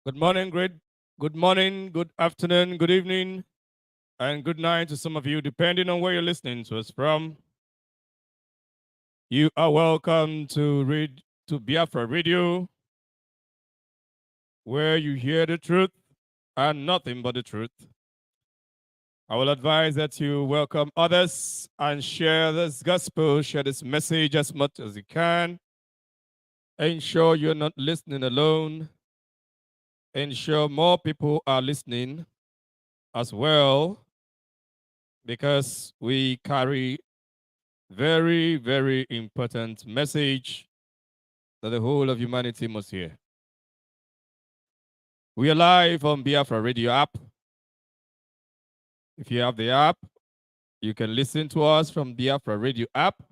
Good morning, good morning, good afternoon, good evening, and good night to some of you, depending on where you're listening to us from. You are welcome to Biafra Radio, where you hear the truth and nothing but the truth. I will advise that you welcome others and share this gospel, share this message as much as you can. Ensure you're not listening alone. Ensure more people are listening as well, because we carry very, very important message that the whole of humanity must hear. We are live on Biafra Radio app. If you have the app, you can listen to us from Biafra Radio app.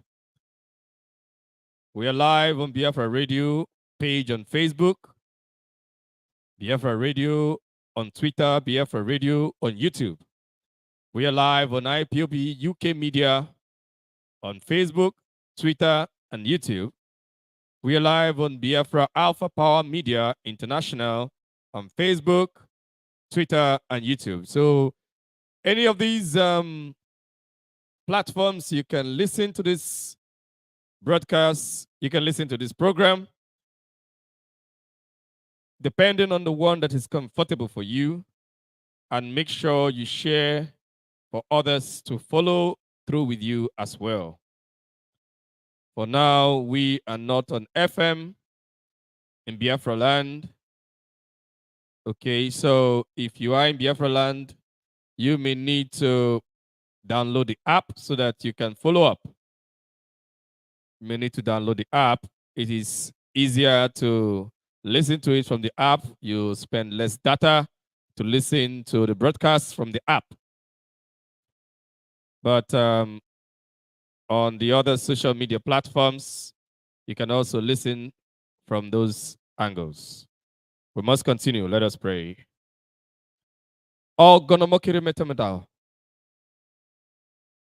We are live on Biafra Radio page on Facebook, Biafra Radio on Twitter, Biafra Radio on YouTube. We are live on IPOB UK Media on Facebook, Twitter, and YouTube. We are live on Biafra Alpha Power Media International on Facebook, Twitter, and YouTube. So any of these platforms, you can listen to this broadcast, you can listen to this program, depending on the one that is comfortable for you, and make sure you share for others to follow through with you as well. For now, we are not on FM in Biafra land. Okay, so if you are in Biafra land, you may need to download the app so that you can follow up. You may need to download the app. It is easier to listen to it from the app. You spend less data to listen to the broadcasts from the app. But on the other social media platforms, you can also listen from those angles. We must continue. Let us pray. The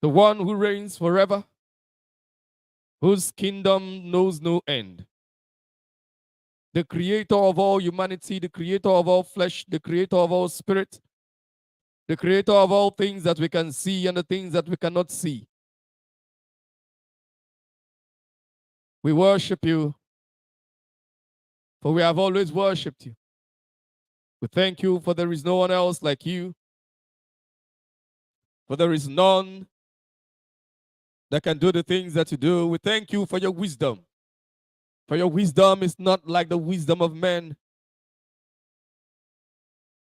one who reigns forever, whose kingdom knows no end, the creator of all humanity, the creator of all flesh, the creator of all spirit, the creator of all things that we can see and the things that we cannot see. We worship you, for we have always worshipped you. We thank you, for there is no one else like you, for there is none that can do the things that you do. We thank you for your wisdom, for your wisdom is not like the wisdom of men,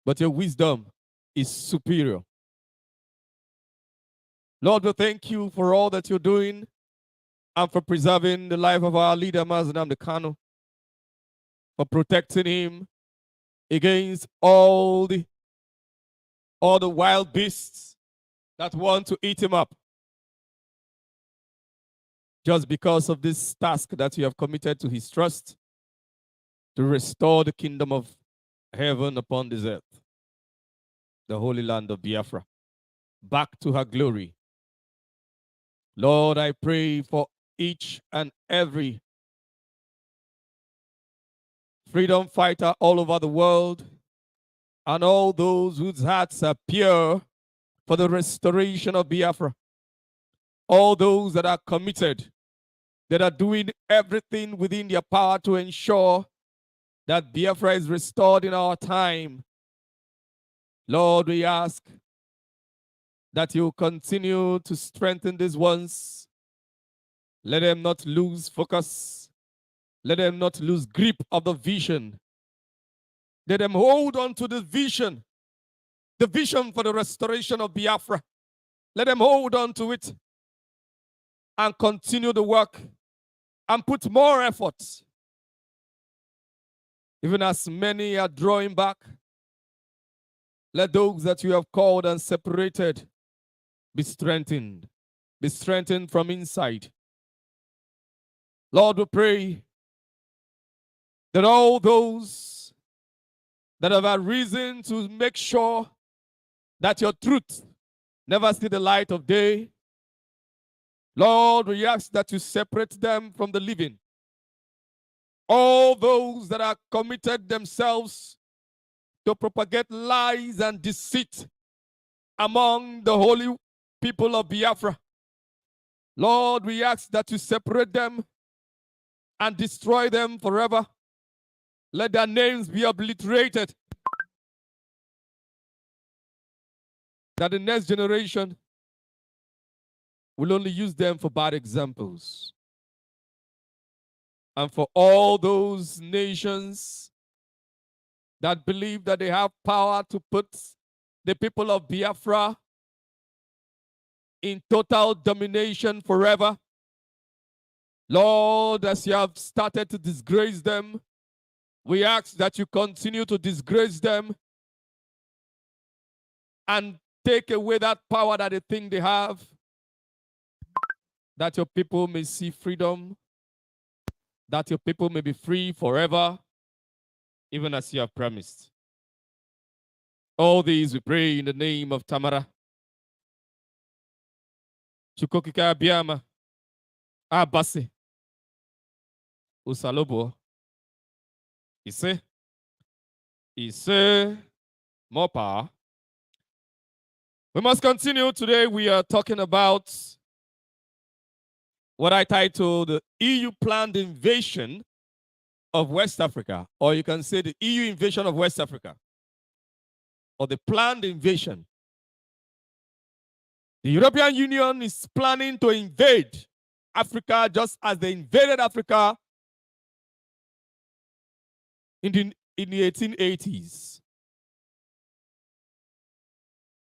but your wisdom is superior. Lord, we thank you for all that you're doing and for preserving the life of our leader, Mazi, for protecting him against all the wild beasts that want to eat him up. Just because of this task that you have committed to his trust, to restore the kingdom of heaven upon this earth, the holy land of Biafra, back to her glory. Lord, I pray for each and every freedom fighter all over the world and all those whose hearts are pure for the restoration of Biafra. All those that are committed, that are doing everything within their power to ensure that Biafra is restored in our time. Lord, we ask that you continue to strengthen these ones. Let them not lose focus. Let them not lose grip of the vision Let them hold on to the vision for the restoration of Biafra. Let them hold on to it and continue the work and put more efforts. Even as many are drawing back, let those that you have called and separated be strengthened from inside. Lord, we pray that all those that have had reason to make sure that your truth never see the light of day, Lord, we ask that you separate them from the living. All those that are committed themselves to propagate lies and deceit among the holy people of Biafra, Lord, we ask that you separate them and destroy them forever. Let their names be obliterated, that the next generation will only use them for bad examples. And for all those nations that believe that they have power to put the people of Biafra in total domination forever, Lord, as you have started to disgrace them, we ask that you continue to disgrace them and take away that power that they think they have, that your people may see freedom, that your people may be free forever, even as you have promised. All these we pray in the name of Tamara, Chukokika Biama, Abasi, Usalobo, Ise, more power. We must continue. Today we are talking about what I titled the EU planned invasion of West Africa, or you can say the EU invasion of West Africa, or the planned invasion. The European Union is planning to invade Africa just as they invaded Africa in the 1880s.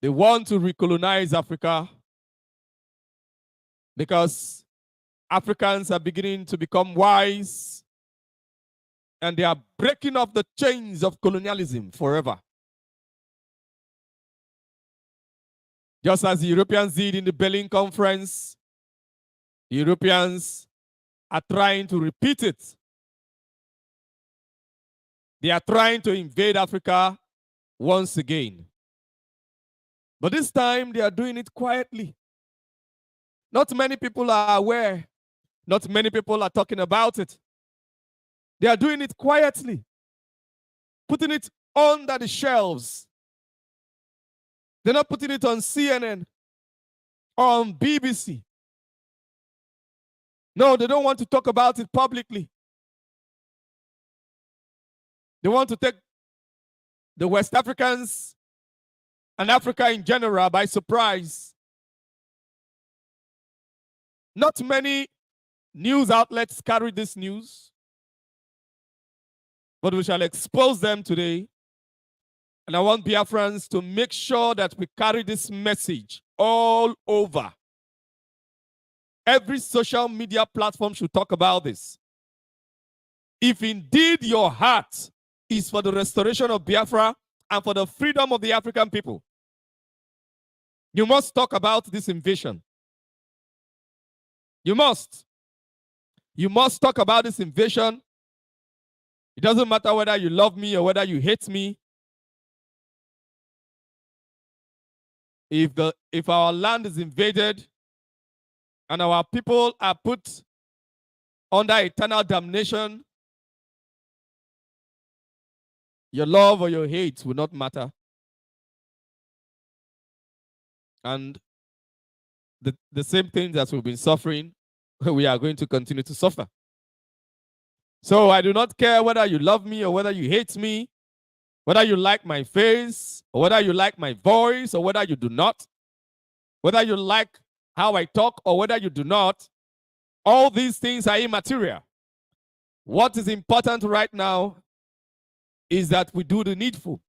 They want to recolonize Africa because Africans are beginning to become wise and they are breaking up the chains of colonialism forever. Just as the Europeans did in the Berlin Conference, the Europeans are trying to repeat it. They are trying to invade Africa once again. But this time, they are doing it quietly. Not many people are aware. Not many people are talking about it. They are doing it quietly, putting it under the shelves. They're not putting it on CNN or on BBC. No, they don't want to talk about it publicly. They want to take the West Africans and Africa in general by surprise. Not many news outlets carry this news, but we shall expose them today. And I want Biafrans to make sure that we carry this message all over. Every social media platform should talk about this. If indeed your heart is for the restoration of Biafra and for the freedom of the African people, you must talk about this invasion. You must. You must talk about this invasion. It doesn't matter whether you love me or whether you hate me. If our land is invaded and our people are put under eternal damnation, your love or your hate will not matter. And the same things that we've been suffering, we are going to continue to suffer. So I do not care whether you love me or whether you hate me, whether you like my face or whether you like my voice or whether you do not, whether you like how I talk or whether you do not. All these things are immaterial. What is important right now is that we do the needful.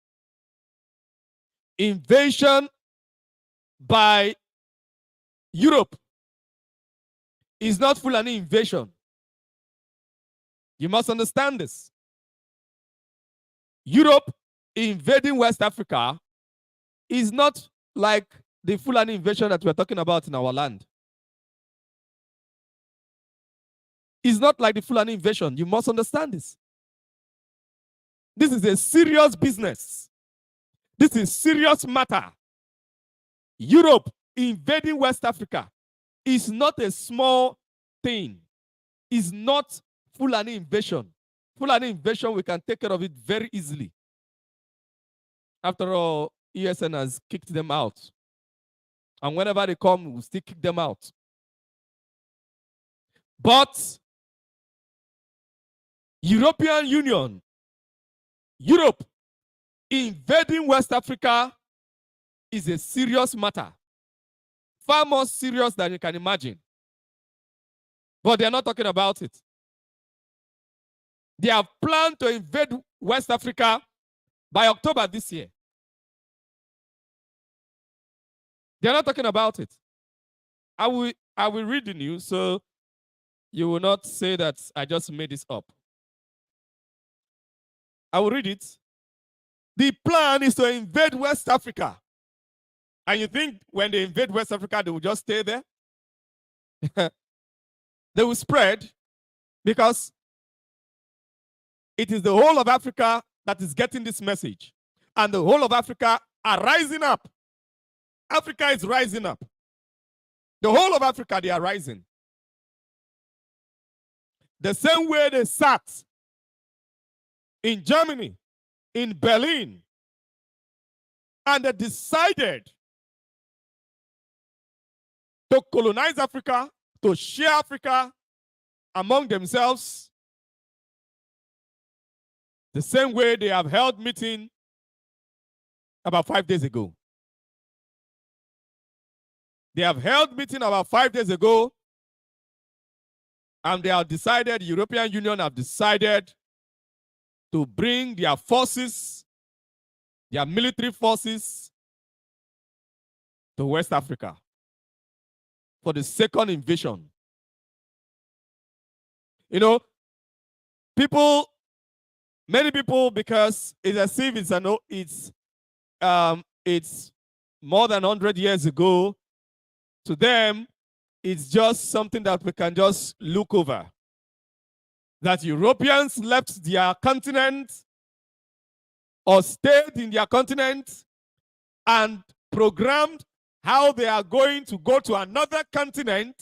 Invasion by Europe is not Fulani invasion. You must understand this. Europe invading West Africa is not like the Fulani invasion that we're talking about in our land. It's not like the Fulani invasion. You must understand this. This is a serious business. This is serious matter. Europe invading West Africa is not a small thing. It's not Fulani invasion. Fulani invasion, we can take care of it very easily. After all, ESN has kicked them out. And whenever they come, we'll still kick them out. But European Union, Europe invading West Africa is a serious matter. Far more serious than you can imagine. But they're not talking about it. They have planned to invade West Africa by October this year. They're not talking about it. I will read the news so you will not say that I just made this up. I will read it. The plan is to invade West Africa. And you think when they invade West Africa, they will just stay there? They will spread because it is the whole of Africa that is getting this message. And the whole of Africa are rising up. Africa is rising up. The whole of Africa, they are rising. The same way they sat in Germany, in Berlin, and they decided to colonize Africa, to share Africa among themselves. The same way they have held meeting about 5 days ago. They have held meeting about 5 days ago, and they have decided, the European Union have decided to bring their forces, their military forces, to West Africa for the second invasion. You know, many people, because it's as if it's more than 100 years ago, to them, it's just something that we can just look over. That Europeans left their continent or stayed in their continent and programmed how they are going to go to another continent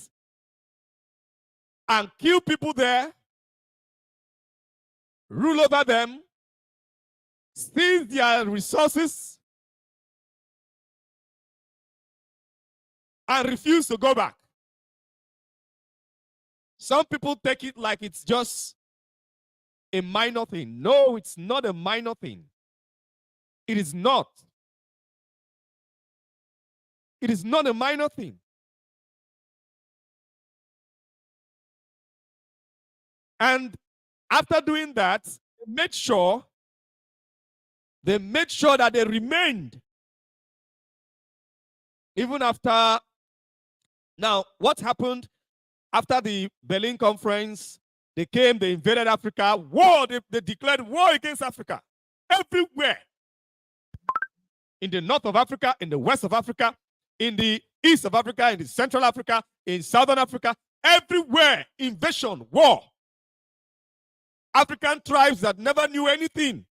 and kill people there, rule over them, seize their resources, and refuse to go back. Some people take it like it's just a minor thing. No, it's not a minor thing. It is not. It is not a minor thing. And after doing that, they made sure that they remained. Even after, now, what happened after the Berlin conference? They came, they invaded Africa. War, they declared war against Africa. Everywhere. In the north of Africa, in the west of Africa, in the east of Africa, in the central Africa, in southern Africa, everywhere, invasion, war. African tribes that never knew anything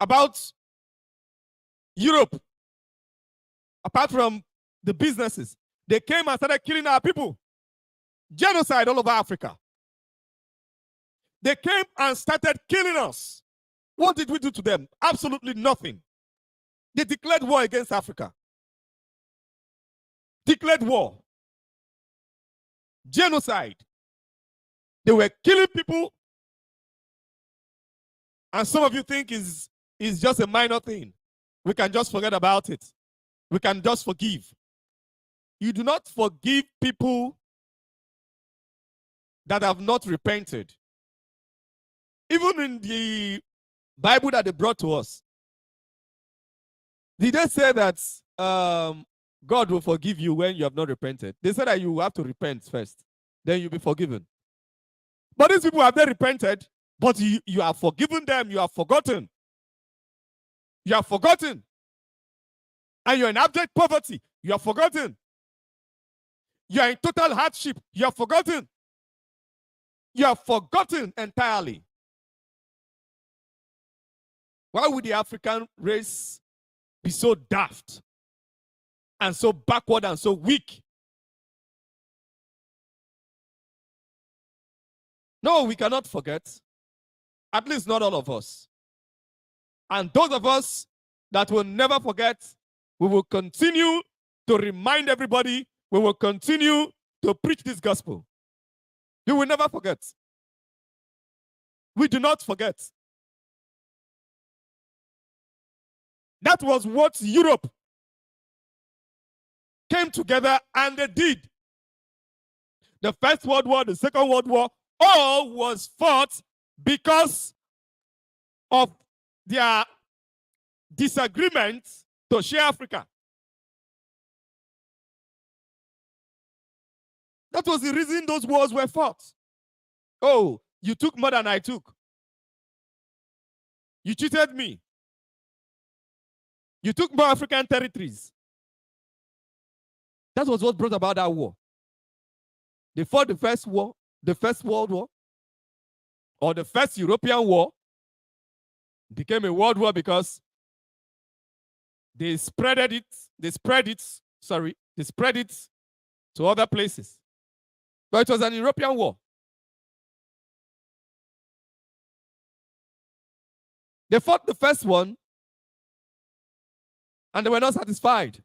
about Europe, apart from the businesses, they came and started killing our people. Genocide all over Africa. They came and started killing us. What did we do to them? Absolutely nothing. They declared war against Africa. Declared war. Genocide. They were killing people. And some of you think is just a minor thing. We can just forget about it. We can just forgive. You do not forgive people that have not repented. Even in the Bible that they brought to us, did they say that God will forgive you when you have not repented? They said that you have to repent first, then you'll be forgiven. But these people have not repented, but you have forgiven them, you have forgotten. You have forgotten. And you're in abject poverty, you have forgotten. You are in total hardship, you have forgotten. You have forgotten entirely. Why would the African race be so daft and so backward and so weak? No, we cannot forget. At least not all of us. And those of us that will never forget, we will continue to remind everybody, we will continue to preach this gospel. We will never forget. We do not forget. That was what Europe came together and they did. The First World War, the Second World War, all was fought because of their disagreement to share Africa. That was the reason those wars were fought. Oh, you took more than I took. You cheated me. You took more African territories. That was what brought about that war. They fought the First War, the First World War, or the First European War. It became a world war because they spread it to other places. But it was an European war. They fought the first one, and they were not satisfied.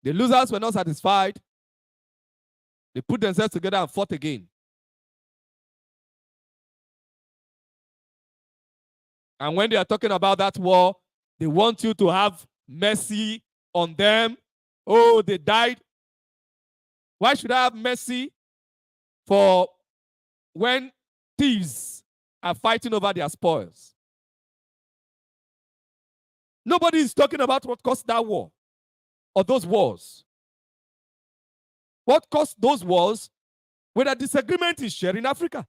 The losers were not satisfied. They put themselves together and fought again. And when they are talking about that war, they want you to have mercy on them. Oh, they died. Why should I have mercy for when thieves are fighting over their spoils? Nobody is talking about what caused that war or those wars. What caused those wars when a disagreement is shared in Africa?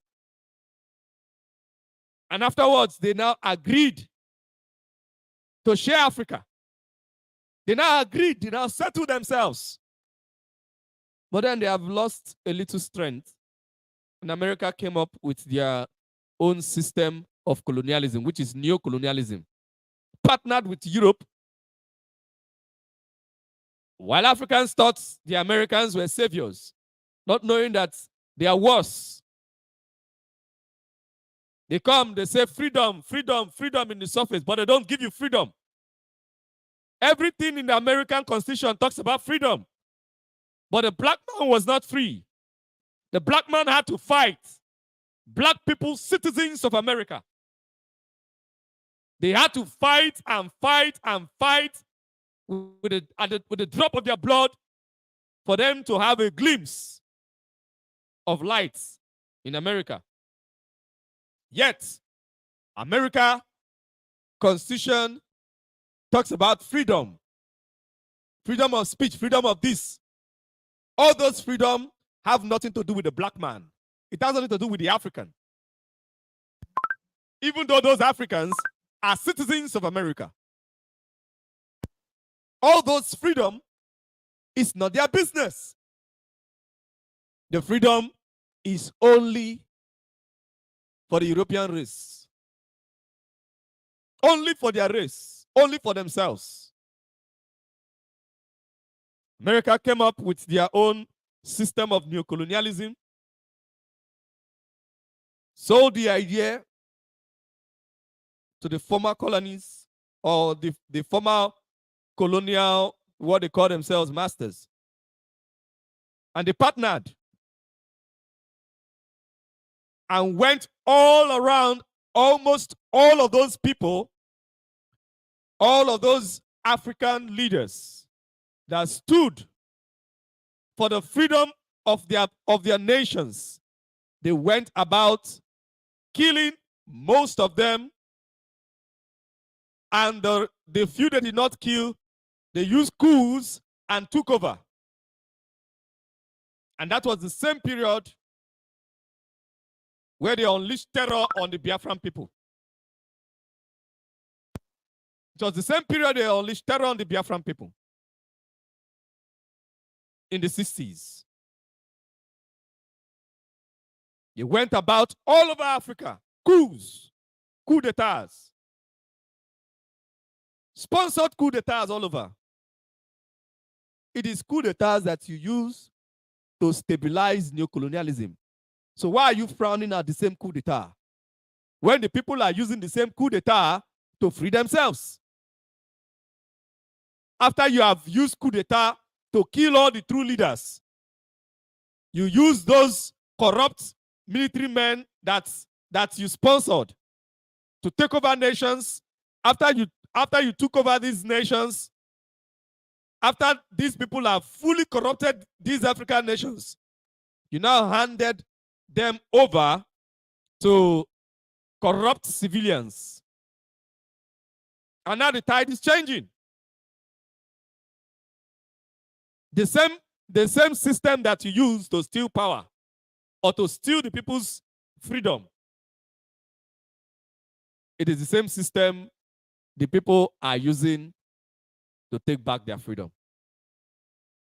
And afterwards, they now agreed to share Africa. They now agreed, they now settled themselves. But then they have lost a little strength. And America came up with their own system of colonialism, which is neo-colonialism. Partnered with Europe, while Africans thought the Americans were saviors, not knowing that they are worse. They come, they say freedom, freedom, freedom in the surface, but they don't give you freedom. Everything in the American Constitution talks about freedom. But the black man was not free. The black man had to fight. Black people, citizens of America. They had to fight and fight and fight with the drop of their blood for them to have a glimpse of light in America. Yet, America Constitution talks about freedom. Freedom of speech, freedom of this. All those freedom have nothing to do with the black man. It has nothing to do with the African. Even though those Africans are citizens of America. All those freedom is not their business. The freedom is only for the European race. Only for their race. Only for themselves. America came up with their own system of neocolonialism. Sold the idea to the former colonies or the former colonial, what they call themselves, masters. And they partnered and went all around almost all of those people, all of those African leaders that stood for the freedom of their nations. They went about killing most of them And the few they did not kill, they used coups and took over. And that was the same period where they unleashed terror on the Biafran people. It was the same period they unleashed terror on the Biafran people in the 60s. They went about all over Africa, coups, coup d'etats, sponsored coup d'etats all over. It is coup d'etats that you use to stabilize neocolonialism. So why are you frowning at the same coup d'etat when the people are using the same coup d'etat to free themselves? After you have used coup d'etat to kill all the true leaders, you use those corrupt military men that you sponsored to take over nations. After you took over these nations, after these people have fully corrupted these African nations, you now handed them over to corrupt civilians. And now the tide is changing. The same system that you use to steal power or to steal the people's freedom, it is the same system the people are using to take back their freedom.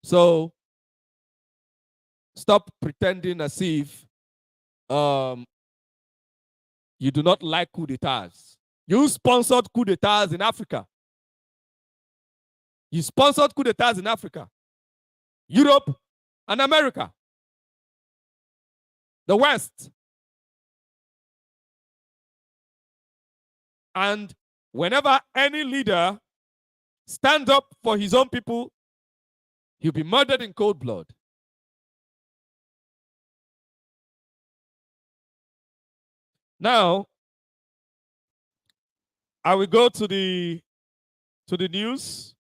So stop pretending as if you do not like coup d'etats. You sponsored coup d'etats in Africa. You sponsored coup d'etats in Africa, Europe, and America, the West. And whenever any leader stands up for his own people, he'll be murdered in cold blood. Now, I will go to the news.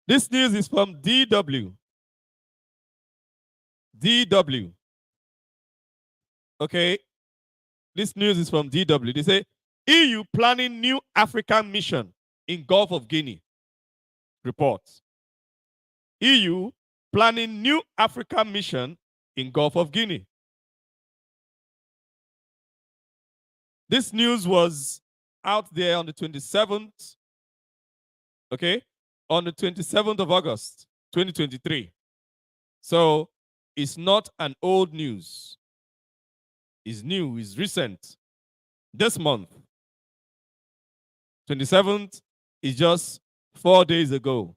This news is from DW. DW. Okay. This news is from DW. They say, EU planning new African mission in Gulf of Guinea. Report. EU planning new African mission in Gulf of Guinea. This news was out there on the 27th. Okay. On the 27th of August, 2023. So it's not an old news. It's new, it's recent. This month, 27th, is just 4 days ago.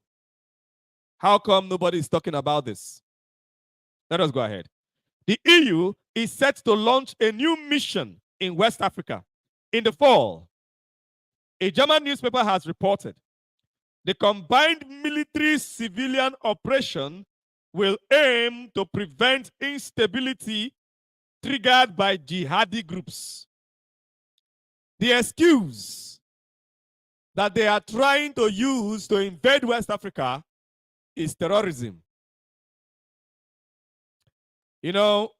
How come nobody is talking about this? Let us go ahead. The EU is set to launch a new mission in West Africa in the fall. A German newspaper has reported the combined military-civilian operation will aim to prevent instability triggered by jihadi groups. The excuse that they are trying to use to invade West Africa is terrorism. You know,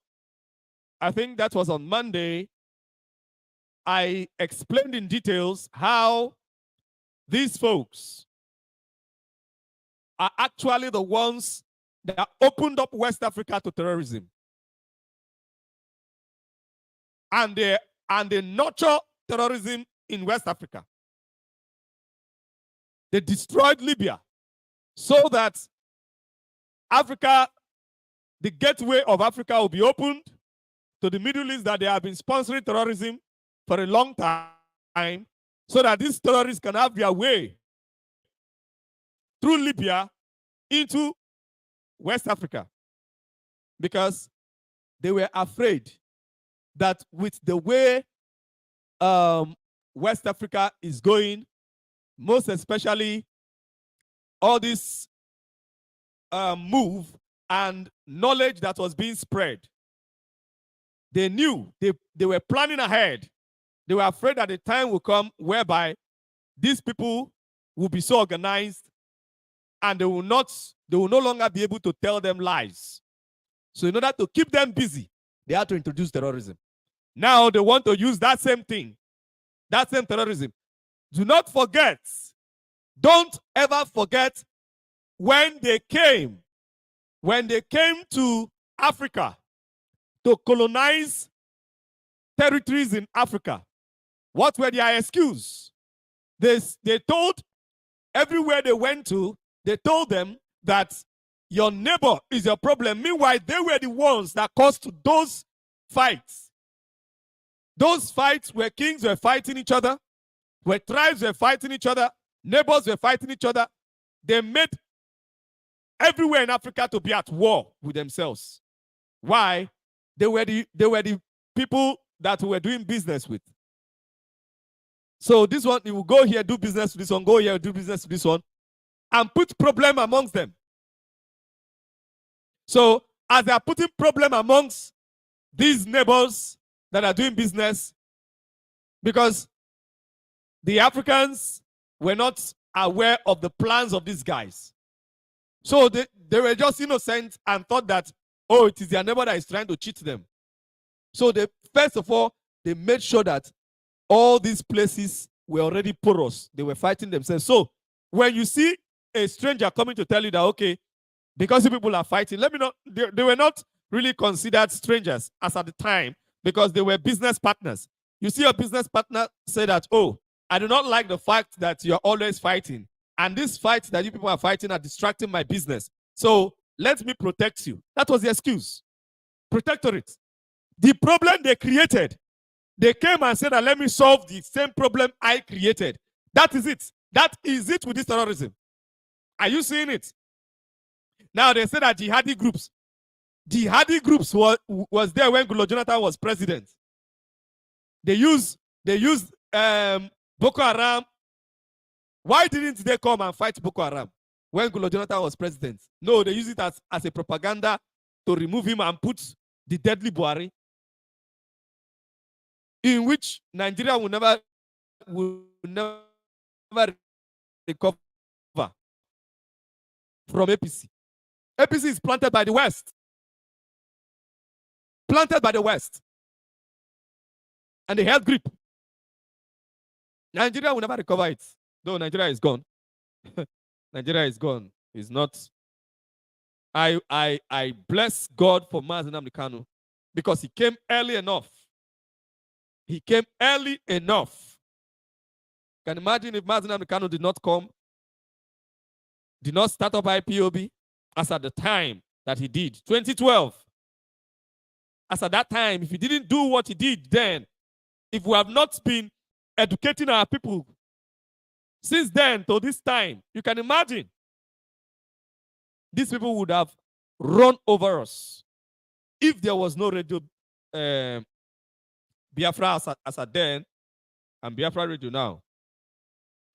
I think that was on Monday. I explained in details how these folks are actually the ones that opened up West Africa to terrorism. And they nurture terrorism in West Africa. They destroyed Libya so that Africa, the gateway of Africa, will be opened to the Middle East, that they have been sponsoring terrorism for a long time, so that these terrorists can have their way through Libya into West Africa, because they were afraid that with the way West Africa is going, most especially all this move and knowledge that was being spread, they knew, they were planning ahead. They were afraid that the time will come whereby these people will be so organized and they will no longer be able to tell them lies. So in order to keep them busy, they had to introduce terrorism. Now they want to use that same thing That same terrorism. Do not forget. Don't ever forget when they came to Africa to colonize territories in Africa. What were their excuses? They told, everywhere they went to, they told them that your neighbor is your problem. Meanwhile, they were the ones that caused those fights. Those fights where kings were fighting each other, where tribes were fighting each other, neighbors were fighting each other. They made everywhere in Africa to be at war with themselves. Why? They were the people that we were doing business with. So this one, you will go here, do business with this one, go here, do business with this one, and put problem amongst them. So as they are putting problem amongst these neighbors that are doing business, because the Africans were not aware of the plans of these guys. So they were just innocent and thought that, oh, it is their neighbor that is trying to cheat them. So they, first of all, they made sure that all these places were already porous. They were fighting themselves. So when you see a stranger coming to tell you that, okay, because the people are fighting, let me know, they were not really considered strangers as at the time, because they were business partners. You see your business partner say that, oh, I do not like the fact that you're always fighting, and these fights that you people are fighting are distracting my business. So let me protect you. That was the excuse. Protectorate. The problem they created, they came and said that let me solve the same problem I created. That is it. That is it with this terrorism. Are you seeing it? Now they say that jihadi groups was there when Goodluck Jonathan was president. They used Boko Haram. Why didn't they come and fight Boko Haram when Goodluck Jonathan was president? No, they use it as a propaganda to remove him and put the deadly Buhari, in which Nigeria will never recover from APC. APC is planted by the West. Planted by the West. And they held grip. Nigeria will never recover it. Though Nigeria is gone. Nigeria is gone. It's not. I bless God for Mazi Nnamdi Kanu, because he came early enough. He came early enough. Can you imagine if Mazi Nnamdi Kanu did not come, did not start up IPOB as at the time that he did, 2012. As at that time, if he didn't do what he did then, if we have not been educating our people since then to this time, you can imagine these people would have run over us if there was no radio Biafra as at then and Biafra Radio now.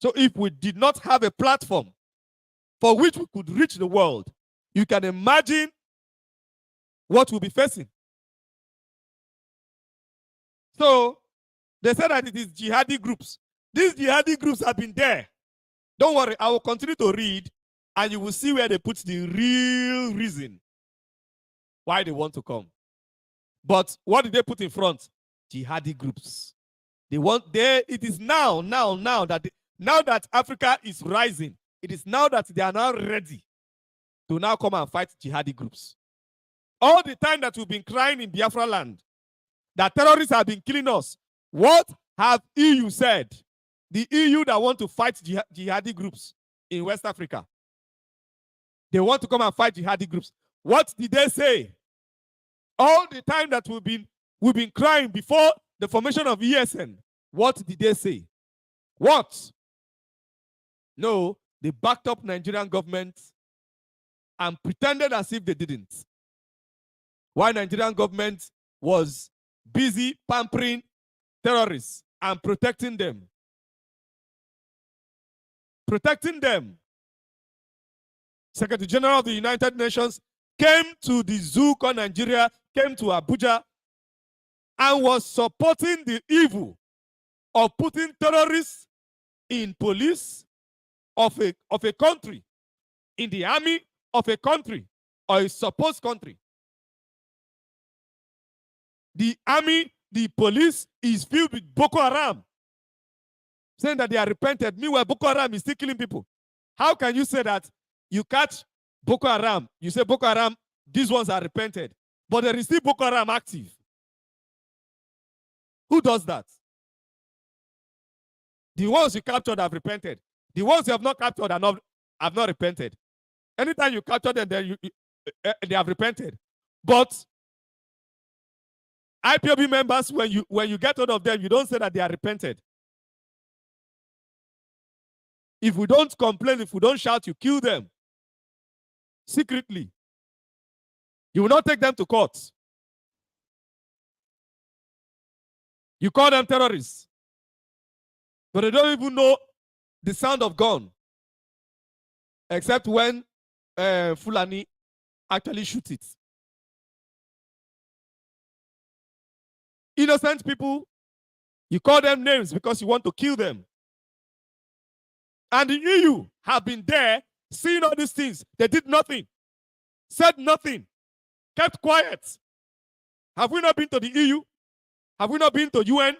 So if we did not have a platform for which we could reach the world, you can imagine what we'll be facing. So they said that it is jihadi groups. These jihadi groups have been there. Don't worry, I will continue to read and you will see where they put the real reason why they want to come. But what did they put in front? Jihadi groups. It is now that Africa is rising, it is now that they are now ready to now come and fight jihadi groups. All the time that we've been crying in Biafra land, that terrorists have been killing us, what have EU said? The EU that want to fight jihadi groups in West Africa. They want to come and fight jihadi groups. What did they say? All the time that we've been crying before the formation of ESN, what did they say? What? No, they backed up Nigerian government and pretended as if they didn't. While Nigerian government was busy pampering terrorists and protecting them. Protecting them. Secretary General of the United Nations came to the zoo called Nigeria, came to Abuja, and was supporting the evil of putting terrorists in police of a country, in the army of a country, or a supposed country. The army, the police is filled with Boko Haram. saying that they are repented. Meanwhile, Boko Haram is still killing people. How can you say that you catch Boko Haram, you say Boko Haram, these ones are repented, but there is still Boko Haram active? Who does that? The ones you captured have repented. The ones you have not captured have not repented. Anytime you capture them, they have repented. But IPOB members, when you get hold of them, you don't say that they are repented. If we don't complain, if we don't shout, you kill them secretly. You will not take them to court. You call them terrorists, but they don't even know the sound of gun, except when Fulani actually shoot it. Innocent people, you call them names because you want to kill them. And the EU have been there, seeing all these things. They did nothing, said nothing, kept quiet. Have we not been to the EU? Have we not been to UN?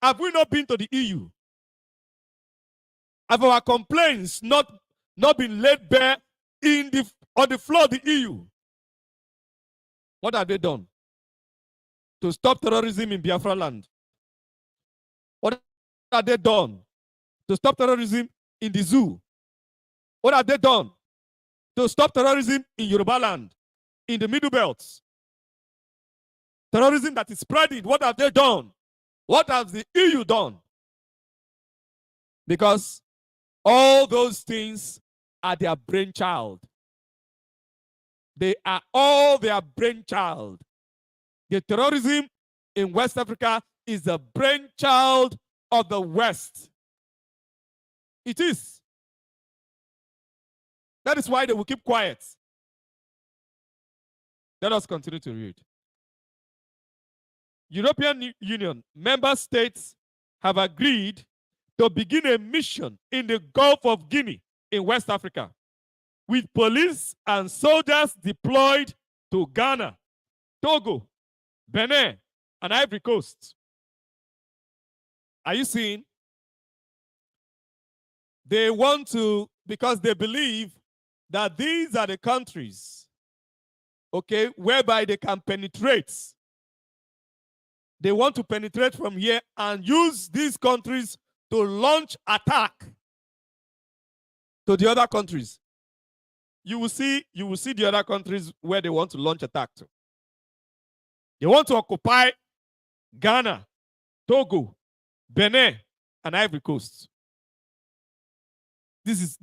Have we not been to the EU? Have our complaints not been laid bare on the floor of the EU? What have they done to stop terrorism in Biafra land? What have they done to stop terrorism in the zoo? What have they done to stop terrorism in Yoruba land, in the Middle Belt? Terrorism that is spreading, what have they done? What has the EU done? Because all those things are their brainchild. They are all their brainchild. The terrorism in West Africa is the brainchild of the West. It is. That is why they will keep quiet. Let us continue to read. European Union member states have agreed to begin a mission in the Gulf of Guinea in West Africa, with police and soldiers deployed to Ghana, Togo, Benin, and Ivory Coast. Are you seeing? They want to, because they believe that these are the countries, okay, whereby they can penetrate. They want to penetrate from here and use these countries to launch attack to the other countries. You will see the other countries where they want to launch attack to. They want to occupy Ghana, Togo, Benin, and Ivory Coast. These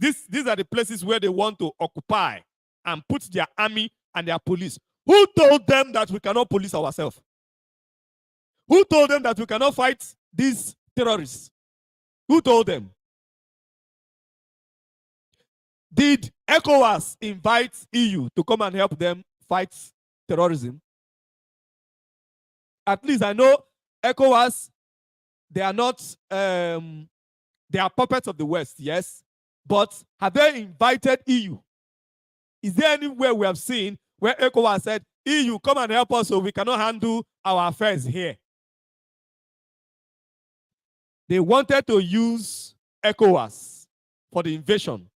are the places where they want to occupy and put their army and their police. Who told them that we cannot police ourselves? Who told them that we cannot fight these terrorists? Who told them? Did ECOWAS invite EU to come and help them fight terrorism? At least I know ECOWAS, they are not, they are puppets of the West, yes. But have they invited EU? Is there anywhere we have seen where ECOWAS said, EU, come and help us so we cannot handle our affairs here? They wanted to use ECOWAS for the invasion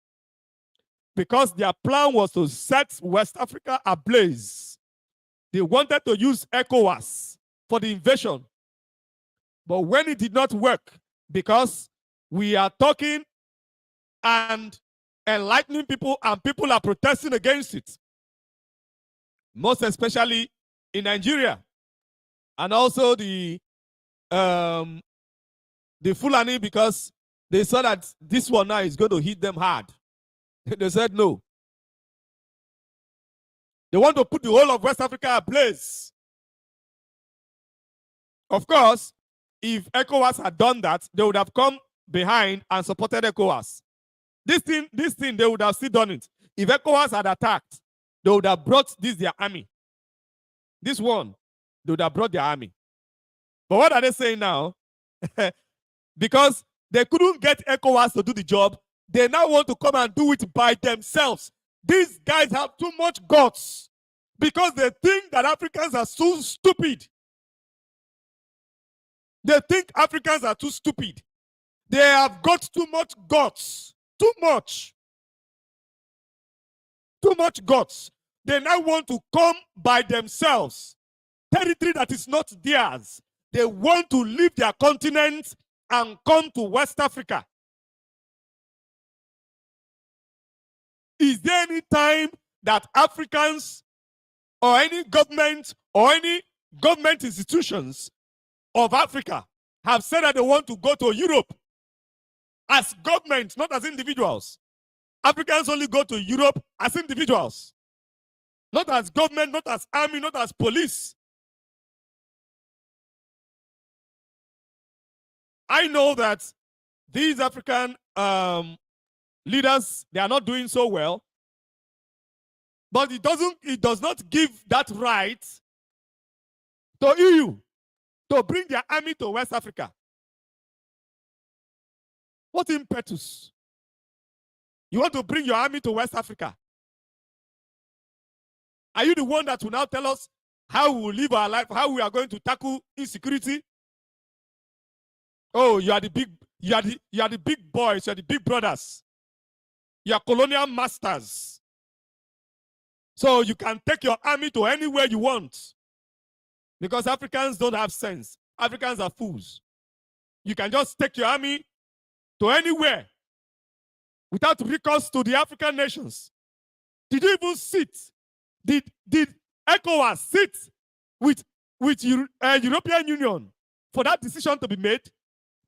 because their plan was to set West Africa ablaze. They wanted to use ECOWAS for the invasion. But when it did not work, because we are talking and enlightening people and people are protesting against it, most especially in Nigeria, and also the Fulani, because they saw that this one now is going to hit them hard. They said no. They want to put the whole of West Africa ablaze. Of course, if ECOWAS had done that, they would have come behind and supported ECOWAS. This thing, they would have still done it. If ECOWAS had attacked, they would have brought their army. This one, they would have brought their army. But what are they saying now? Because they couldn't get ECOWAS to do the job, they now want to come and do it by themselves. These guys have too much guts because they think that Africans are so stupid. They think Africans are too stupid. They have got too much guts. Too much. Too much guts. They now want to come by themselves. Territory that is not theirs. They want to leave their continent and come to West Africa. Is there any time that Africans or any government institutions of Africa have said that they want to go to Europe as governments, not as individuals? Africans only go to Europe as individuals, not as government, not as army, not as police. I know that these African leaders, they are not doing so well, but it does not give that right to EU to bring their army to West Africa. What impetus? You want to bring your army to West Africa? Are you the one that will now tell us how we will live our life, how we are going to tackle insecurity? Oh, you are the big boys, you are the big brothers. You are colonial masters. So you can take your army to anywhere you want. Because Africans don't have sense. Africans are fools. You can just take your army to anywhere without recourse to the African nations. Did you even sit? Did ECOWAS sit with European Union for that decision to be made?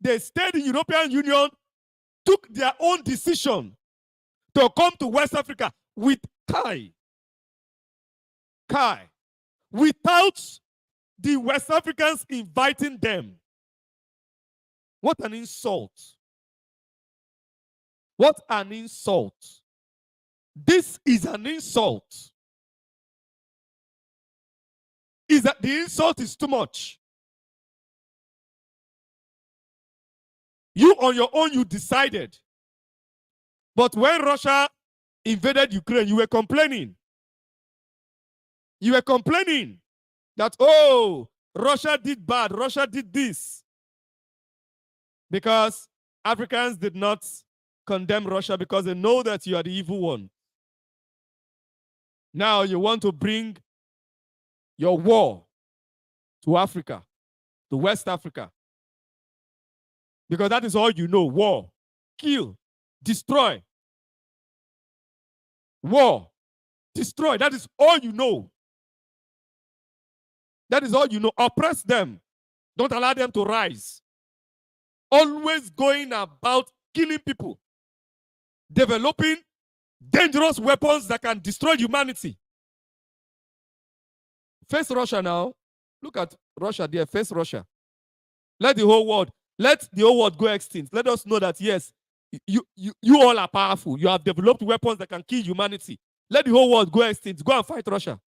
They stayed in European Union, took their own decision to come to West Africa with without the West Africans inviting them. What an insult. What an insult. This is an insult. Is that the insult is too much? You on your own, you decided. But when Russia invaded Ukraine, you were complaining. You were complaining that, oh, Russia did bad, Russia did this. Because Africans did not condemn Russia because they know that you are the evil one. Now you want to bring your war to Africa, to West Africa. Because that is all you know, war, kill, destroy. War, destroy, that is all you know. That is all you know. Oppress them. Don't allow them to rise. Always going about killing people. Developing dangerous weapons that can destroy humanity. Face Russia now. Look at Russia there. Face Russia. Let the whole world go extinct. Let us know that, yes, you all are powerful. You have developed weapons that can kill humanity. Let the whole world go extinct. Go and fight Russia.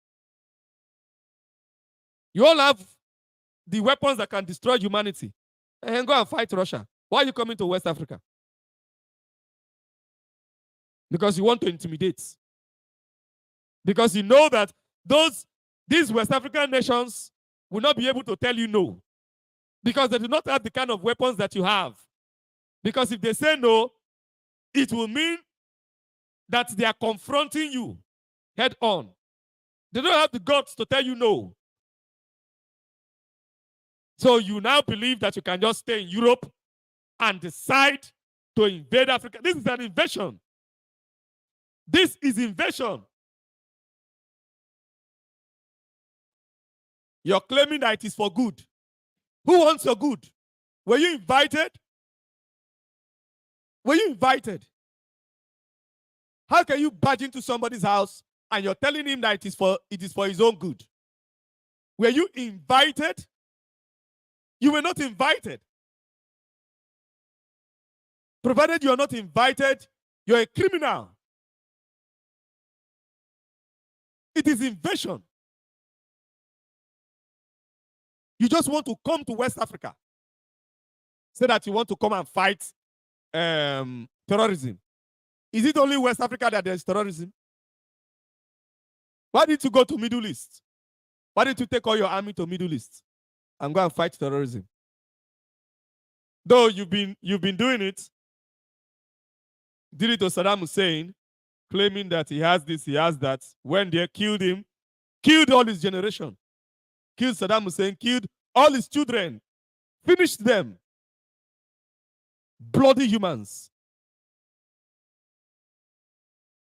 You all have the weapons that can destroy humanity. And go and fight Russia. Why are you coming to West Africa? Because you want to intimidate. Because you know that these West African nations will not be able to tell you no. Because they do not have the kind of weapons that you have. Because if they say no, it will mean that they are confronting you head on. They don't have the guts to tell you no. So you now believe that you can just stay in Europe and decide to invade Africa. This is an invasion. This is invasion. You're claiming that it is for good. Who wants your good? Were you invited? Were you invited? How can you barge into somebody's house and you're telling him that it is for his own good? Were you invited? You were not invited. Provided you are not invited, you're a criminal. It is invasion. You just want to come to West Africa. Say that you want to come and fight terrorism. Is it only West Africa that there's terrorism? Why did you go to Middle East? Why did you take all your army to Middle East and go and fight terrorism? Though you've been doing it, did it to Saddam Hussein, claiming that he has this, he has that. When they killed him, killed all his generation, killed Saddam Hussein, killed all his children, finished them. Bloody humans.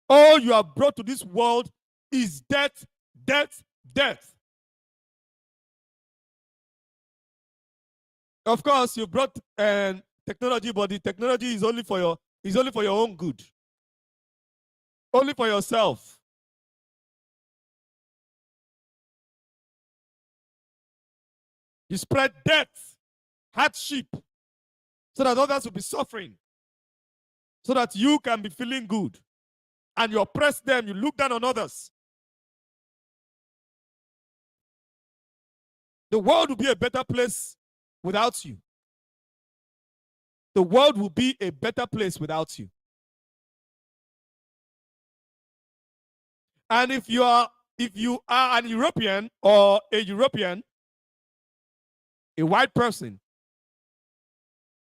All you have brought to this world is death, death, death. Of course, you brought technology, but the technology is only for your own good. Only for yourself. You spread death, hardship, so that others will be suffering, so that you can be feeling good. And you oppress them, you look down on others. The world will be a better place without you. The world will be a better place without you. And if you are an European or a European, a white person,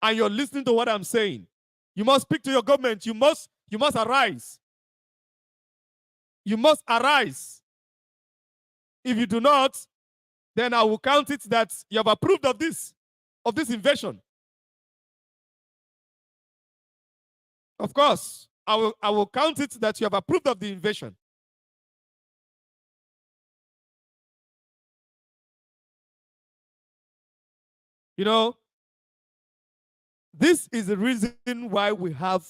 and you're listening to what I'm saying, you must speak to your government. You must arise. You must arise. If you do not, then I will count it that you have approved of this invasion. Of course, I will count it that you have approved of the invasion. You know, this is the reason why we have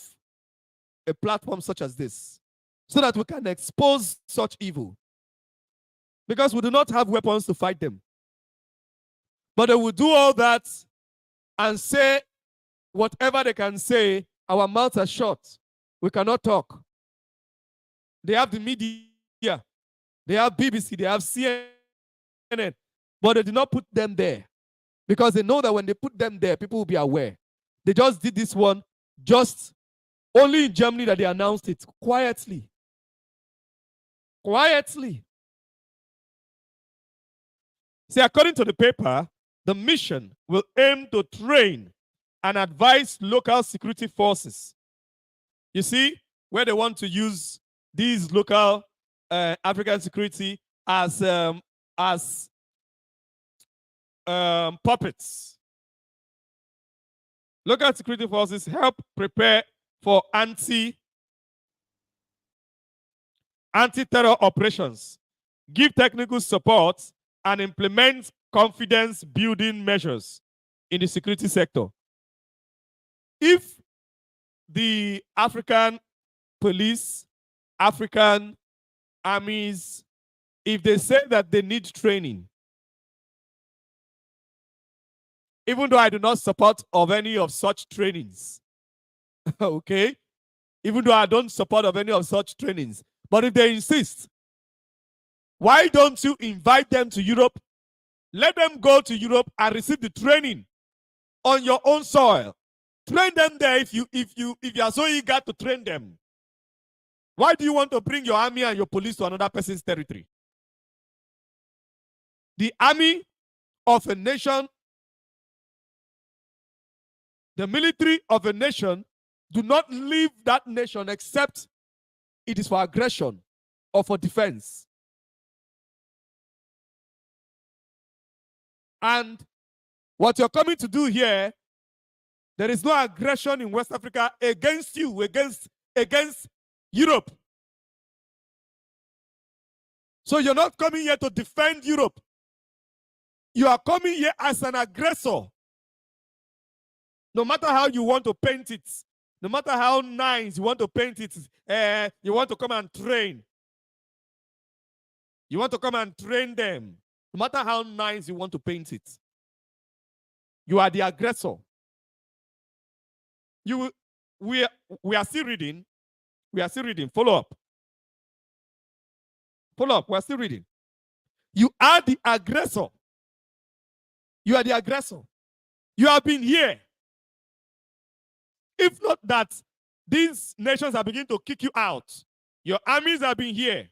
a platform such as this, so that we can expose such evil. Because we do not have weapons to fight them. But they will do all that and say whatever they can say. Our mouths are shut. We cannot talk. They have the media. They have BBC. They have CNN. But they did not put them there. Because they know that when they put them there, people will be aware. They just did this one just only in Germany that they announced it quietly. Quietly. See, according to the paper, the mission will aim to train and advise local security forces. You see, where they want to use these local African security as puppets. Local security forces help prepare for anti-terror operations, give technical support, and implement confidence-building measures in the security sector. If the African police, African armies, if they say that they need training, even though I do not support of any of such trainings, okay? Even though I don't support of any of such trainings, but if they insist, why don't you invite them to Europe? Let them go to Europe and receive the training on your own soil. Train them there if you are so eager to train them. Why do you want to bring your army and your police to another person's territory? The army of a nation, the military of a nation, do not leave that nation except it is for aggression or for defense. And what you're coming to do here, there is no aggression in West Africa against you, against Europe. So you're not coming here to defend Europe. You are coming here as an aggressor. No matter how you want to paint it, no matter how nice you want to paint it, you want to come and train. You want to come and train them. No matter how nice you want to paint it. You are the aggressor. We are still reading. We are still reading. Follow up. Follow up. We are still reading. You are the aggressor. You are the aggressor. You have been here. If not that, these nations are beginning to kick you out. Your armies have been here.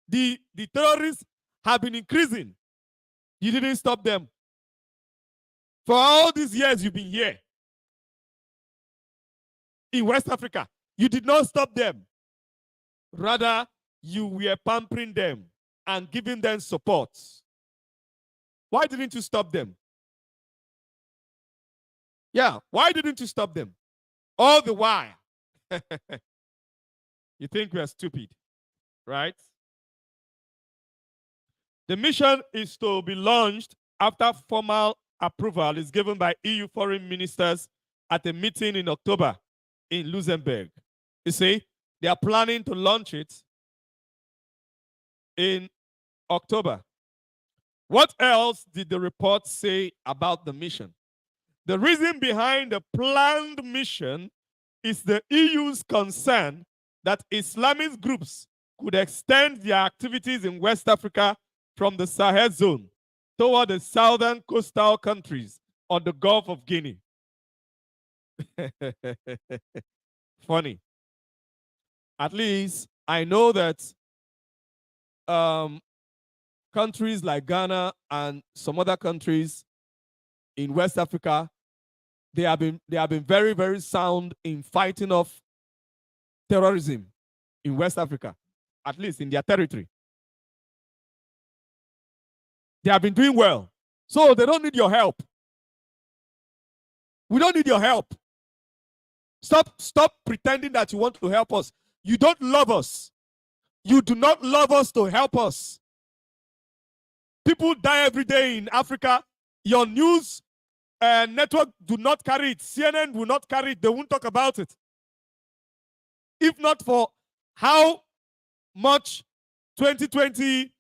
The terrorists have been increasing. You didn't stop them. For all these years you've been here. in West Africa. You did not stop them. Rather, you were pampering them and giving them support. Why didn't you stop them? Yeah, why didn't you stop them? All the while. You think we are stupid, right? The mission is to be launched after formal approval is given by EU foreign ministers at a meeting in October in Luxembourg. You see, they are planning to launch it in October. What else did the report say about the mission? The reason behind the planned mission is the EU's concern that Islamist groups could extend their activities in West Africa from the Sahel zone toward the southern coastal countries on the Gulf of Guinea. Funny. At least I know that countries like Ghana and some other countries in West Africa, they have been very, very sound in fighting off terrorism in West Africa, at least in their territory. They have been doing well. So they don't need your help. We don't need your help. Stop pretending that you want to help us. You don't love us. You do not love us to help us. People die every day in Africa. Your news network do not carry it. CNN will not carry it. They won't talk about it. If not for how much 2020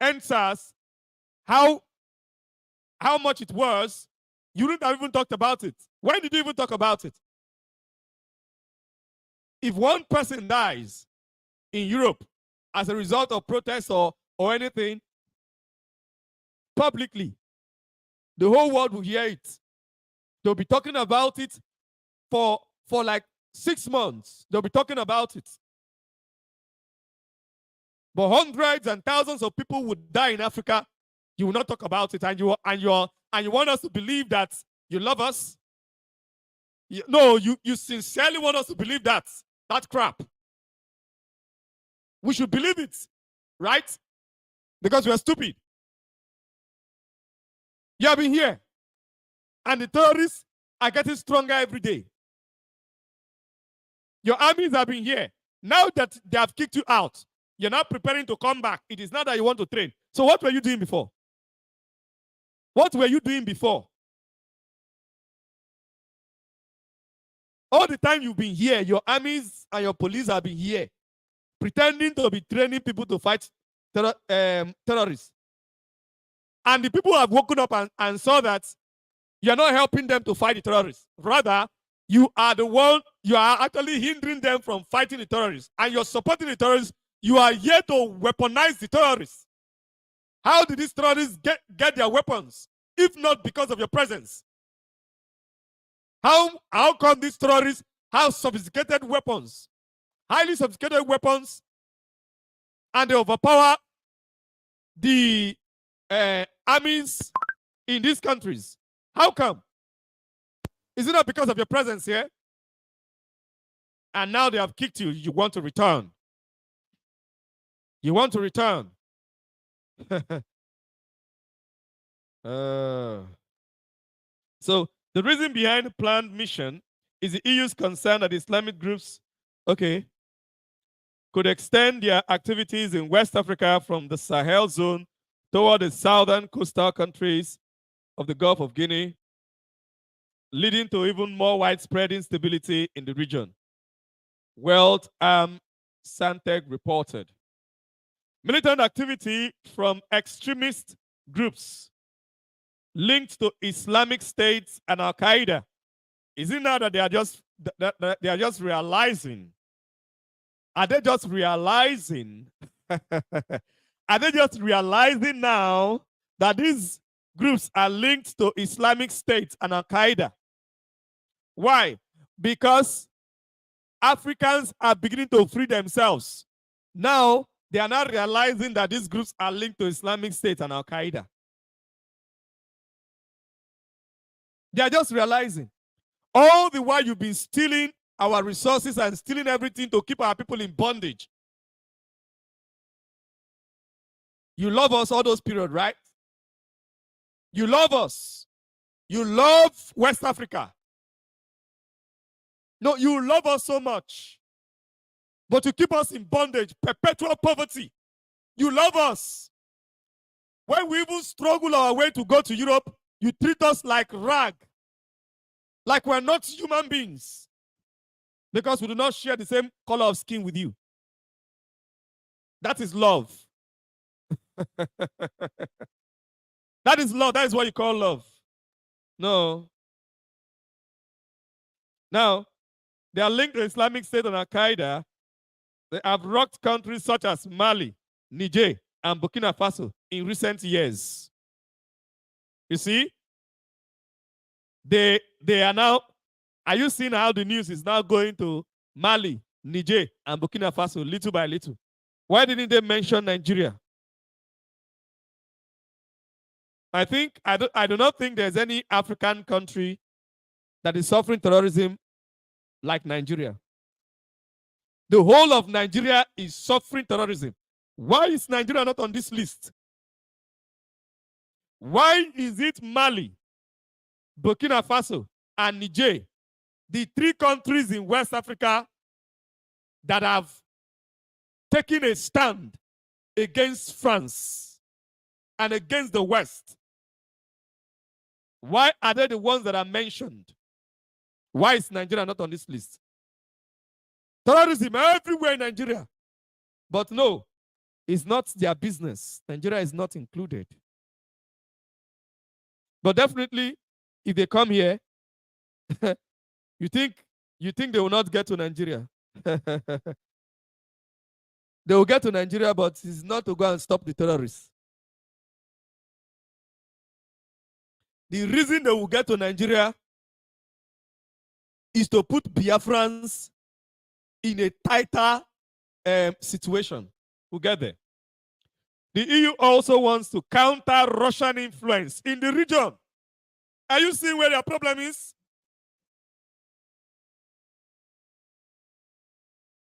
NSAS, how much it was, you wouldn't have even talked about it. When did you even talk about it? If one person dies in Europe as a result of protests or anything, publicly, the whole world will hear it. They'll be talking about it for like 6 months. They'll be talking about it. But hundreds and thousands of people would die in Africa. You will not talk about it, and you want us to believe that you love us. No, you sincerely want us to believe that crap. We should believe it, right? Because we are stupid. You have been here, and the terrorists are getting stronger every day. Your armies have been here. Now that they have kicked you out, you're not preparing to come back. It is not that you want to train. So what were you doing before? What were you doing before? All the time you've been here, your armies and your police have been here, pretending to be training people to fight terrorists. And the people have woken up and saw that you're not helping them to fight the terrorists. Rather, you are the one, you are actually hindering them from fighting the terrorists. And you're supporting the terrorists. You are here to weaponize the terrorists. How did these terrorists get their weapons, if not because of your presence? How come these terrorists have sophisticated weapons, highly sophisticated weapons, and they overpower the armies in these countries? How come? Is it not because of your presence here? And now they have kicked you. You want to return. You want to return. So the reason behind the planned mission is the EU's concern that Islamic groups, could extend their activities in West Africa from the Sahel zone toward the southern coastal countries of the Gulf of Guinea, leading to even more widespread instability in the region. World Santec reported. Militant activity from extremist groups linked to Islamic State and Al-Qaeda. Is it now that they are just realizing? Are they just realizing? Are they just realizing now that these groups are linked to Islamic State and Al-Qaeda? Why? Because Africans are beginning to free themselves. Now, they are not realizing that these groups are linked to Islamic State and Al-Qaeda. They are just realizing. All the while you've been stealing our resources and stealing everything to keep our people in bondage. You love us all those periods, right? You love us. You love West Africa. No, you love us so much. But you keep us in bondage, perpetual poverty. You love us. When we even struggle our way to go to Europe, you treat us like rag. Like we're not human beings. Because we do not share the same color of skin with you. That is love. That is love. That is what you call love. No. Now, they are linked to Islamic State and Al-Qaeda. They have rocked countries such as Mali, Niger, and Burkina Faso in recent years. You see? They are now, are you seeing how the news is now going to Mali, Niger, and Burkina Faso little by little? Why didn't they mention Nigeria? I do not think there's any African country that is suffering terrorism like Nigeria. The whole of Nigeria is suffering terrorism. Why is Nigeria not on this list? Why is it Mali, Burkina Faso, and Niger, the three countries in West Africa that have taken a stand against France and against the West? Why are they the ones that are mentioned? Why is Nigeria not on this list? Terrorism everywhere in Nigeria. But no, it's not their business. Nigeria is not included. But definitely, if they come here, you think they will not get to Nigeria? They will get to Nigeria, but it's not to go and stop the terrorists. The reason they will get to Nigeria is to put Biafrans in a tighter situation. We'll get there. The EU also wants to counter Russian influence in the region. Are you seeing where their problem is?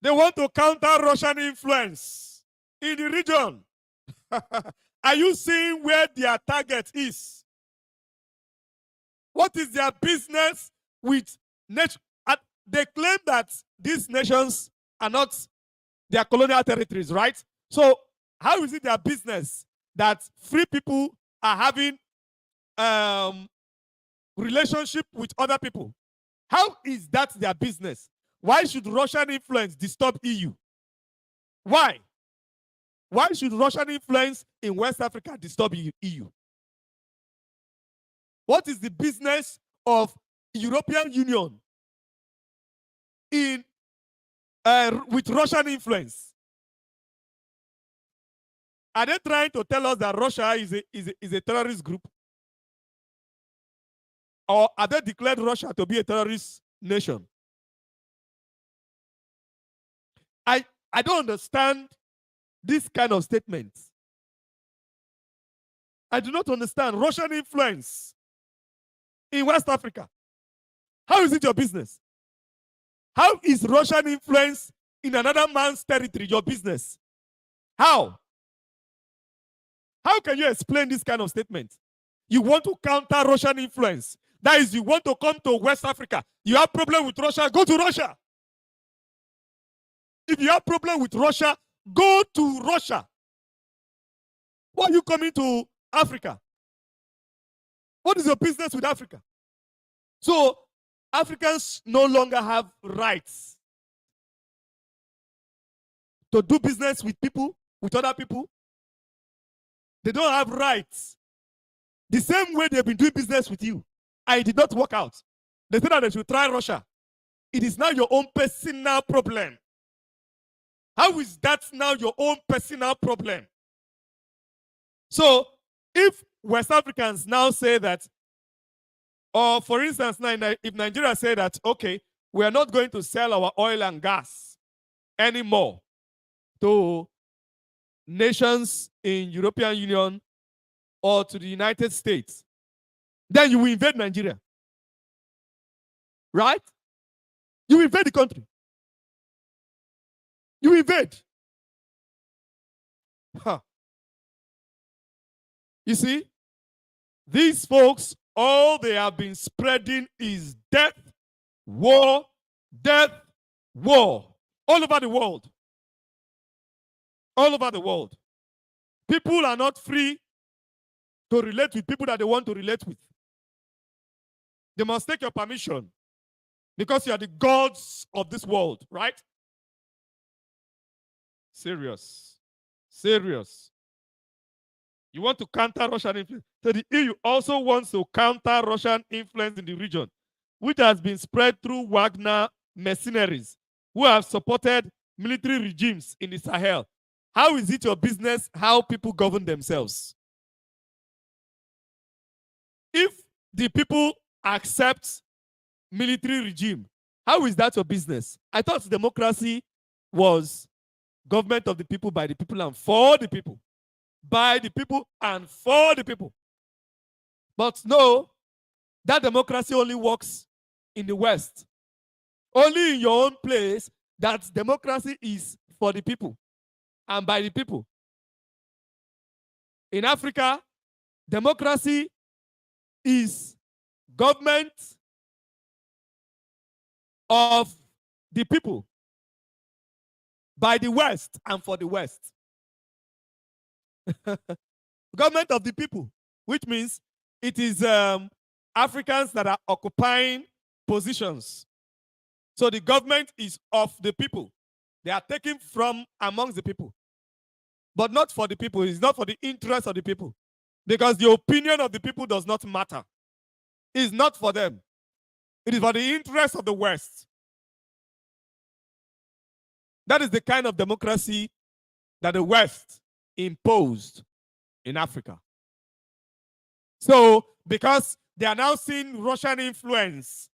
They want to counter Russian influence in the region. Are you seeing where their target is? What is their business with nature? They claim that these nations are not their colonial territories, right? So how is it their business that free people are having relationship with other people? How is that their business? Why should Russian influence disturb EU? Why? Why should Russian influence in West Africa disturb EU? What is the business of European Union in with Russian influence? Are they trying to tell us that Russia is a terrorist group? Or are they declared Russia to be a terrorist nation? I don't understand this kind of statements. I do not understand Russian influence in West Africa. How is it your business? How is Russian influence in another man's territory your business? How? How can you explain this kind of statement? You want to counter Russian influence. That is, you want to come to West Africa. You have problem with Russia, go to Russia. If you have problem with Russia, go to Russia. Why are you coming to Africa? What is your business with Africa? So, Africans no longer have rights to do business with people, with other people. They don't have rights. The same way they've been doing business with you. And it did not work out. They said that they should try Russia. It is now your own personal problem. How is that now your own personal problem? So, if West Africans now say that, or for instance, if Nigeria say that, okay, we are not going to sell our oil and gas anymore to nations in European Union or to the United States, then you will invade Nigeria. right? You invade the country. You invade. Huh. You see, these folks, all they have been spreading is death, war, all over the world. All over the world. People are not free to relate with people that they want to relate with. They must take your permission because you are the gods of this world, right? Serious. Serious. You want to counter Russian influence. So the EU also wants to counter Russian influence in the region, which has been spread through Wagner mercenaries who have supported military regimes in the Sahel. How is it your business how people govern themselves? If the people accept military regime, how is that your business? I thought democracy was government of the people, by the people, and for the people. By the people and for the people. But no, that democracy only works in the West. Only in your own place that democracy is for the people and by the people. In Africa, democracy is government of the people by the West and for the West. Government of the people, which means it is Africans that are occupying positions. So the government is of the people. They are taken from amongst the people. But not for the people. It's not for the interest of the people. Because the opinion of the people does not matter. It's not for them. It is for the interest of the West. That is the kind of democracy that the West imposed in Africa. So, because they are now seeing Russian influence,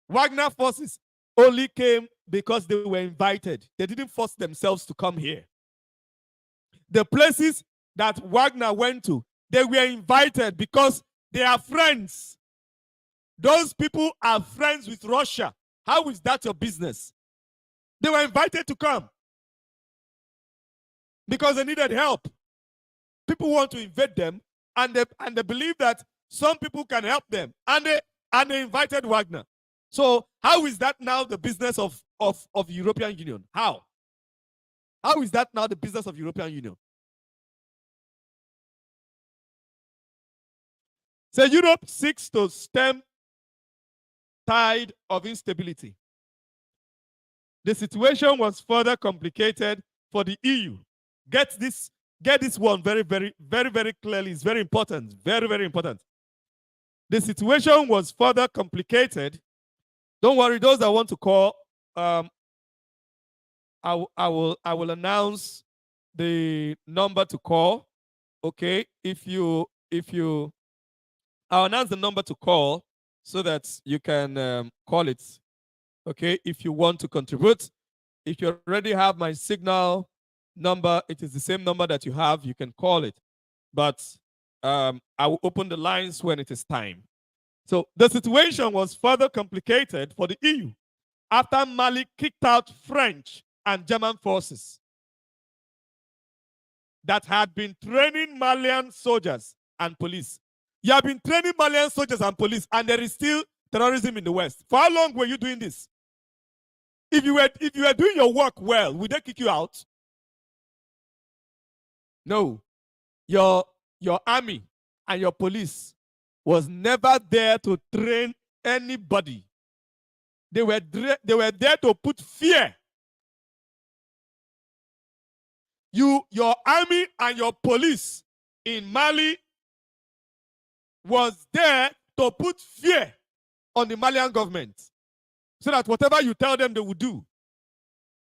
Wagner forces only came because they were invited. They didn't force themselves to come here. The places that Wagner went to, they were invited because they are friends. Those people are friends with Russia. How is that your business? They were invited to come because they needed help. People want to invade them, and they believe that some people can help them, and they invited Wagner. So how is that now the business of European Union? How is that now the business of European Union? So Europe seeks to stem tide of instability. The situation was further complicated for the EU. Get this one very, very, very, very clearly. It's very important. Very, very important. The situation was further complicated. Don't worry, those that want to call, I will announce the number to call. Okay, I'll announce the number to call so that you can call it. Okay, if you want to contribute. If you already have my signal number, it is the same number that you have, you can call it. But I will open the lines when it is time. So the situation was further complicated for the EU after Mali kicked out French and German forces that had been training Malian soldiers and police. You have been training Malian soldiers and police, and there is still terrorism in the West. For how long were you doing this? If you were doing your work well, would they kick you out? No. Your army and your police was never there to train anybody. They were there to put fear. Your army and your police in Mali was there to put fear on the Malian government so that whatever you tell them they will do,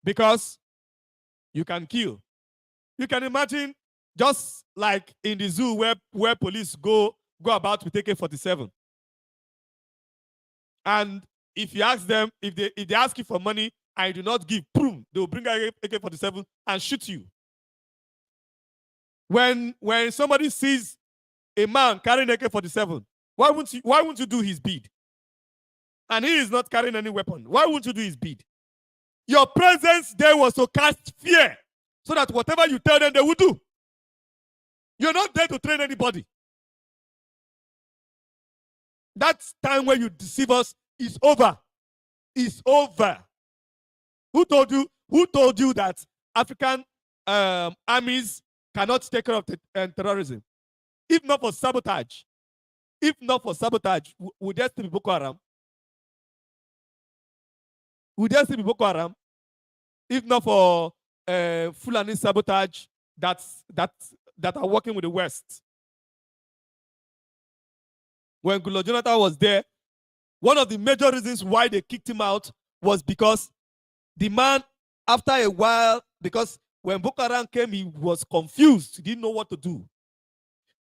because you can kill. You can imagine just like in the zoo where police go about with AK-47. And if you ask them, if they ask you for money and you do not give, boom, they will bring AK-47 and shoot you. When somebody sees a man carrying AK-47, why won't you do his bid? and he is not carrying any weapon, why won't you do his bid? Your presence there was to cast fear so that whatever you tell them, they will do. You're not there to train anybody. That time when you deceive us is over. It's over. Who told you that African armies cannot take care of terrorism? If not for sabotage, would there still be Boko Haram? Would there still be Boko Haram? If not for Fulani sabotage that are working with the West. When Goodluck Jonathan was there, one of the major reasons why they kicked him out was because the man, after a while, because when Boko Haram came, he was confused. He didn't know what to do.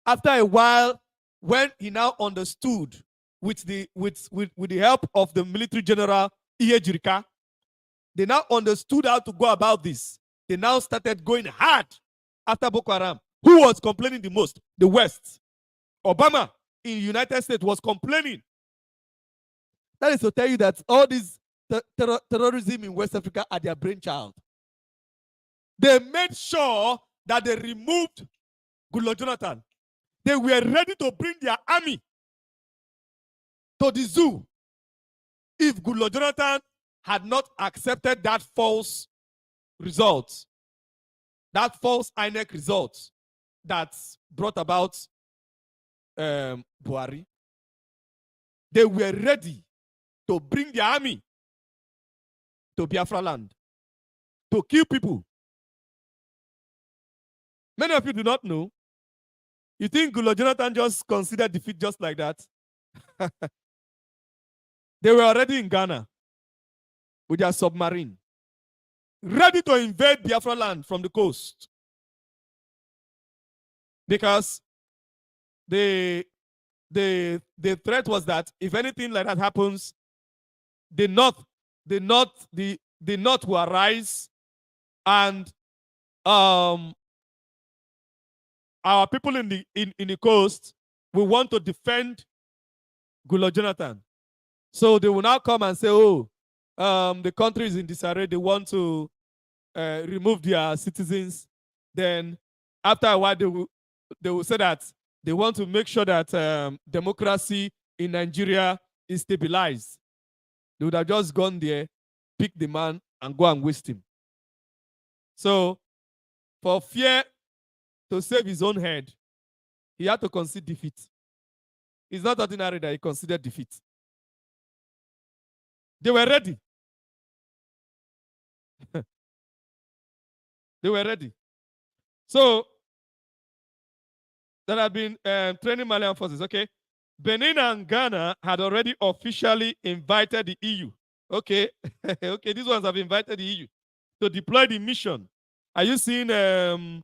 After a while, when he now understood with the help of the military general, Ejirika, they now understood how to go about this. They now started going hard after Boko Haram. Who was complaining the most? The West. Obama in the United States was complaining. That is to tell you that all this terrorism in West Africa are their brainchild. They made sure that they removed Goodluck Jonathan. They were ready to bring their army to the zoo if Goodluck Jonathan had not accepted that false result, that false INEC result that brought about Buhari. They were ready to bring their army to Biafra land, to kill people. Many of you do not know. You think Goodluck Jonathan just considered defeat just like that? They were already in Ghana with their submarine, ready to invade Biafra land from the coast. Because the threat was that if anything like that happens, the North will arise, and our people in the coast will want to defend Goodluck Jonathan. So they will now come and say, oh, the country is in disarray. They want to remove their citizens. Then after a while, they will say that they want to make sure that democracy in Nigeria is stabilized. They would have just gone there, pick the man, and go and waste him. So, for fear to save his own head, he had to concede defeat. It's not ordinary that he considered defeat. They were ready. They were ready. So, there had been training Malian forces, okay? Benin and Ghana had already officially invited the EU. Okay, okay, these ones have invited the EU to deploy the mission. Are you seeing the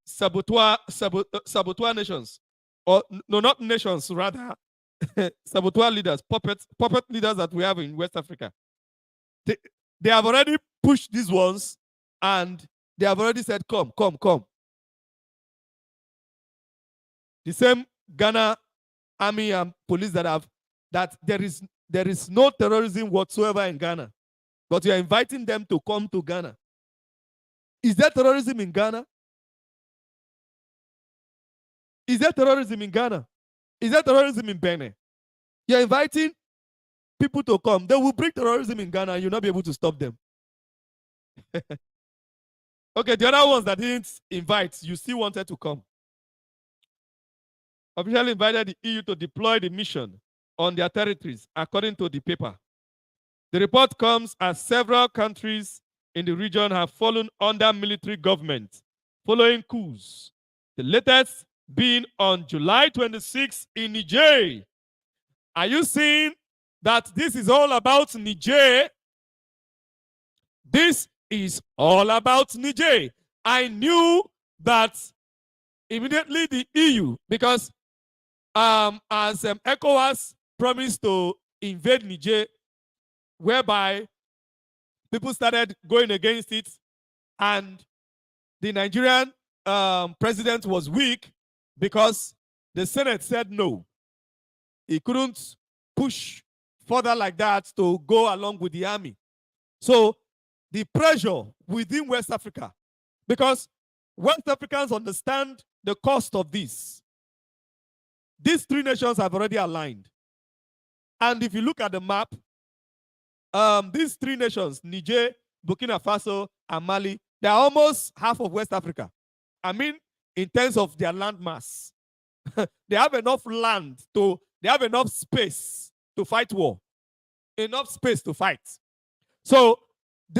saboteur nations? Or no, not nations, rather saboteur leaders, puppet leaders that we have in West Africa. They have already pushed these ones, and they have already said, come. The same Ghana army and police that there is no terrorism whatsoever in Ghana, but you are inviting them to come to Ghana. Is there terrorism in Ghana? Is there terrorism in Ghana? Is there terrorism in Benin? You're inviting people to come. They will bring terrorism in Ghana and you'll not be able to stop them. Okay, the other ones that didn't invite, you still wanted to come. Officially invited the EU to deploy the mission on their territories, according to the paper. The report comes as several countries in the region have fallen under military government following coups. The latest being on July 26 in Niger. Are you seeing that this is all about Niger? This is all about Niger. I knew that immediately the EU, because as ECOWAS promised to invade Niger, whereby people started going against it, and the Nigerian president was weak because the Senate said no. He couldn't push further like that to go along with the army. So the pressure within West Africa, because West Africans understand the cost of this. These three nations have already aligned. And if you look at the map, these three nations, Niger, Burkina Faso, and Mali, they're almost half of West Africa. I mean, in terms of their land mass. They have enough land they have enough space to fight war. Enough space to fight. So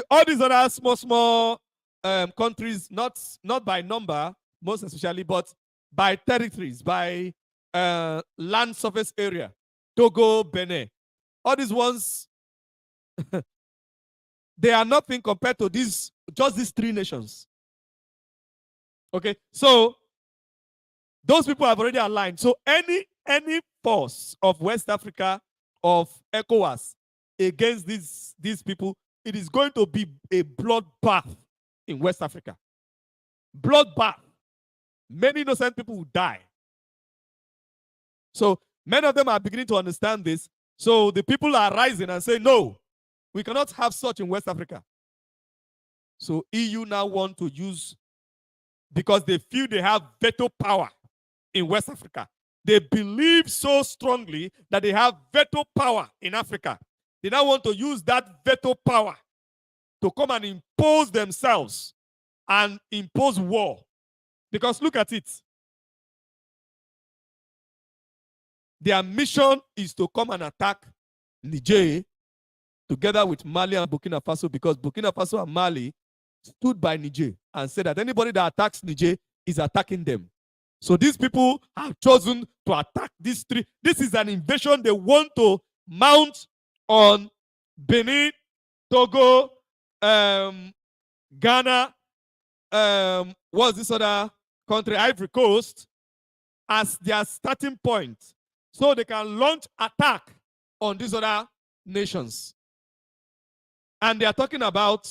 all these other small countries, not by number, most especially, but by territories, by land surface area, Togo, Benin, all these ones, they are nothing compared to just these three nations. Okay, so those people have already aligned. So any force of West Africa, of ECOWAS against these people, it is going to be a bloodbath in West Africa. Bloodbath. Many innocent people will die. So many of them are beginning to understand this. So the people are rising and saying, no, we cannot have such in West Africa. So EU now want to use, because they feel they have veto power in West Africa. They believe so strongly that they have veto power in Africa. They now want to use that veto power to come and impose themselves and impose war. Because look at it. Their mission is to come and attack Niger together with Mali and Burkina Faso, because Burkina Faso and Mali stood by Niger and said that anybody that attacks Niger is attacking them. So these people have chosen to attack these three. This is an invasion they want to mount on Benin, Togo, Ghana, what's this other country, Ivory Coast, as their starting point, so they can launch attack on these other nations. And they are talking about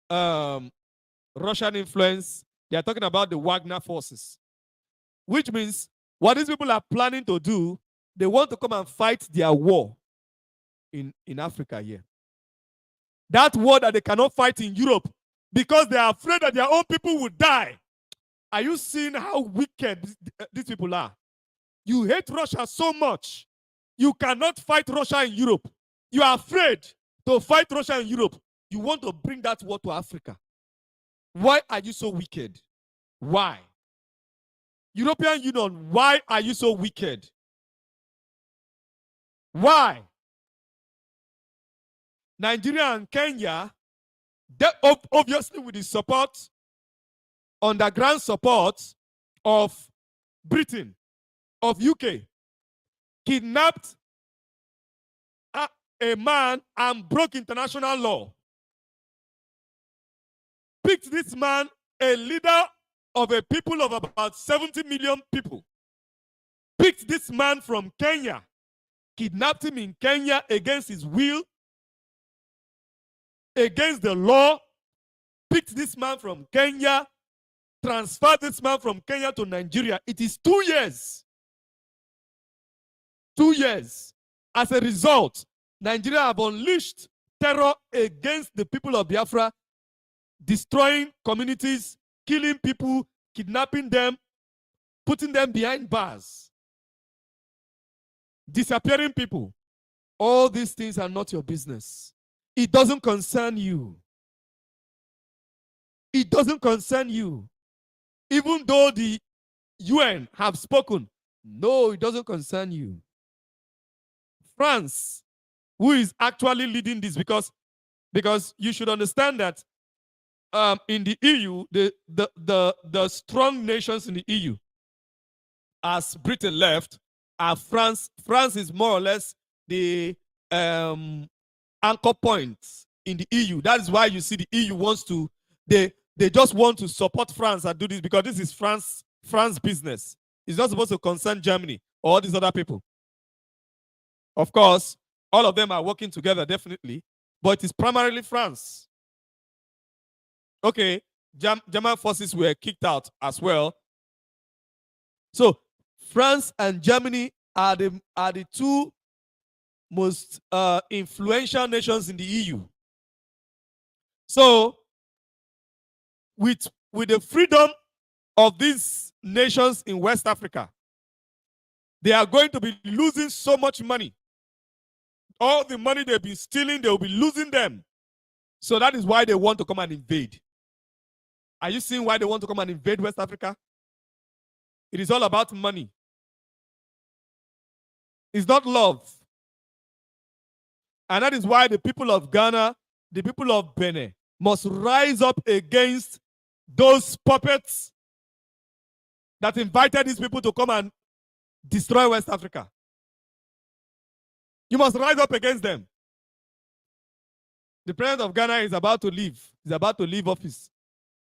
Russian influence. They are talking about the Wagner forces, which means what these people are planning to do, they want to come and fight their war in Africa here. That war that they cannot fight in Europe because they are afraid that their own people will die. Are you seeing how wicked these people are? You hate Russia so much, you cannot fight Russia in Europe. You are afraid to fight Russia in Europe. You want to bring that war to Africa. Why are you so wicked? Why? European Union, why are you so wicked? Why? Nigeria and Kenya, they obviously with the support, underground support of Britain, of UK, kidnapped a man and broke international law. Picked this man, a leader of a people of about 70 million people. Picked this man from Kenya, kidnapped him in Kenya against his will, against the law, picked this man from Kenya, transferred this man from Kenya to Nigeria. It is 2 years. 2 years. As a result, Nigeria have unleashed terror against the people of Biafra, destroying communities, killing people, kidnapping them, putting them behind bars, disappearing people. All these things are not your business. It doesn't concern you. It doesn't concern you. Even though the UN have spoken, no, it doesn't concern you. France, who is actually leading this, because you should understand that in the EU, the strong nations in the EU, as Britain left, are France. France is more or less the anchor point in the EU. That is why you see the EU wants to, they just want to support France and do this, because this is France business. It's not supposed to concern Germany or all these other people. Of course, all of them are working together, definitely, but it's primarily France. Okay, German forces were kicked out as well. So France and Germany are the two most influential nations in the EU. So, with the freedom of these nations in West Africa, they are going to be losing so much money. All the money they've been stealing, they will be losing them. So that is why they want to come and invade. Are you seeing why they want to come and invade West Africa? It is all about money. It's not love. And that is why the people of Ghana, the people of Benin, must rise up against those puppets that invited these people to come and destroy West Africa. You must rise up against them. The president of Ghana is about to leave. He's about to leave office.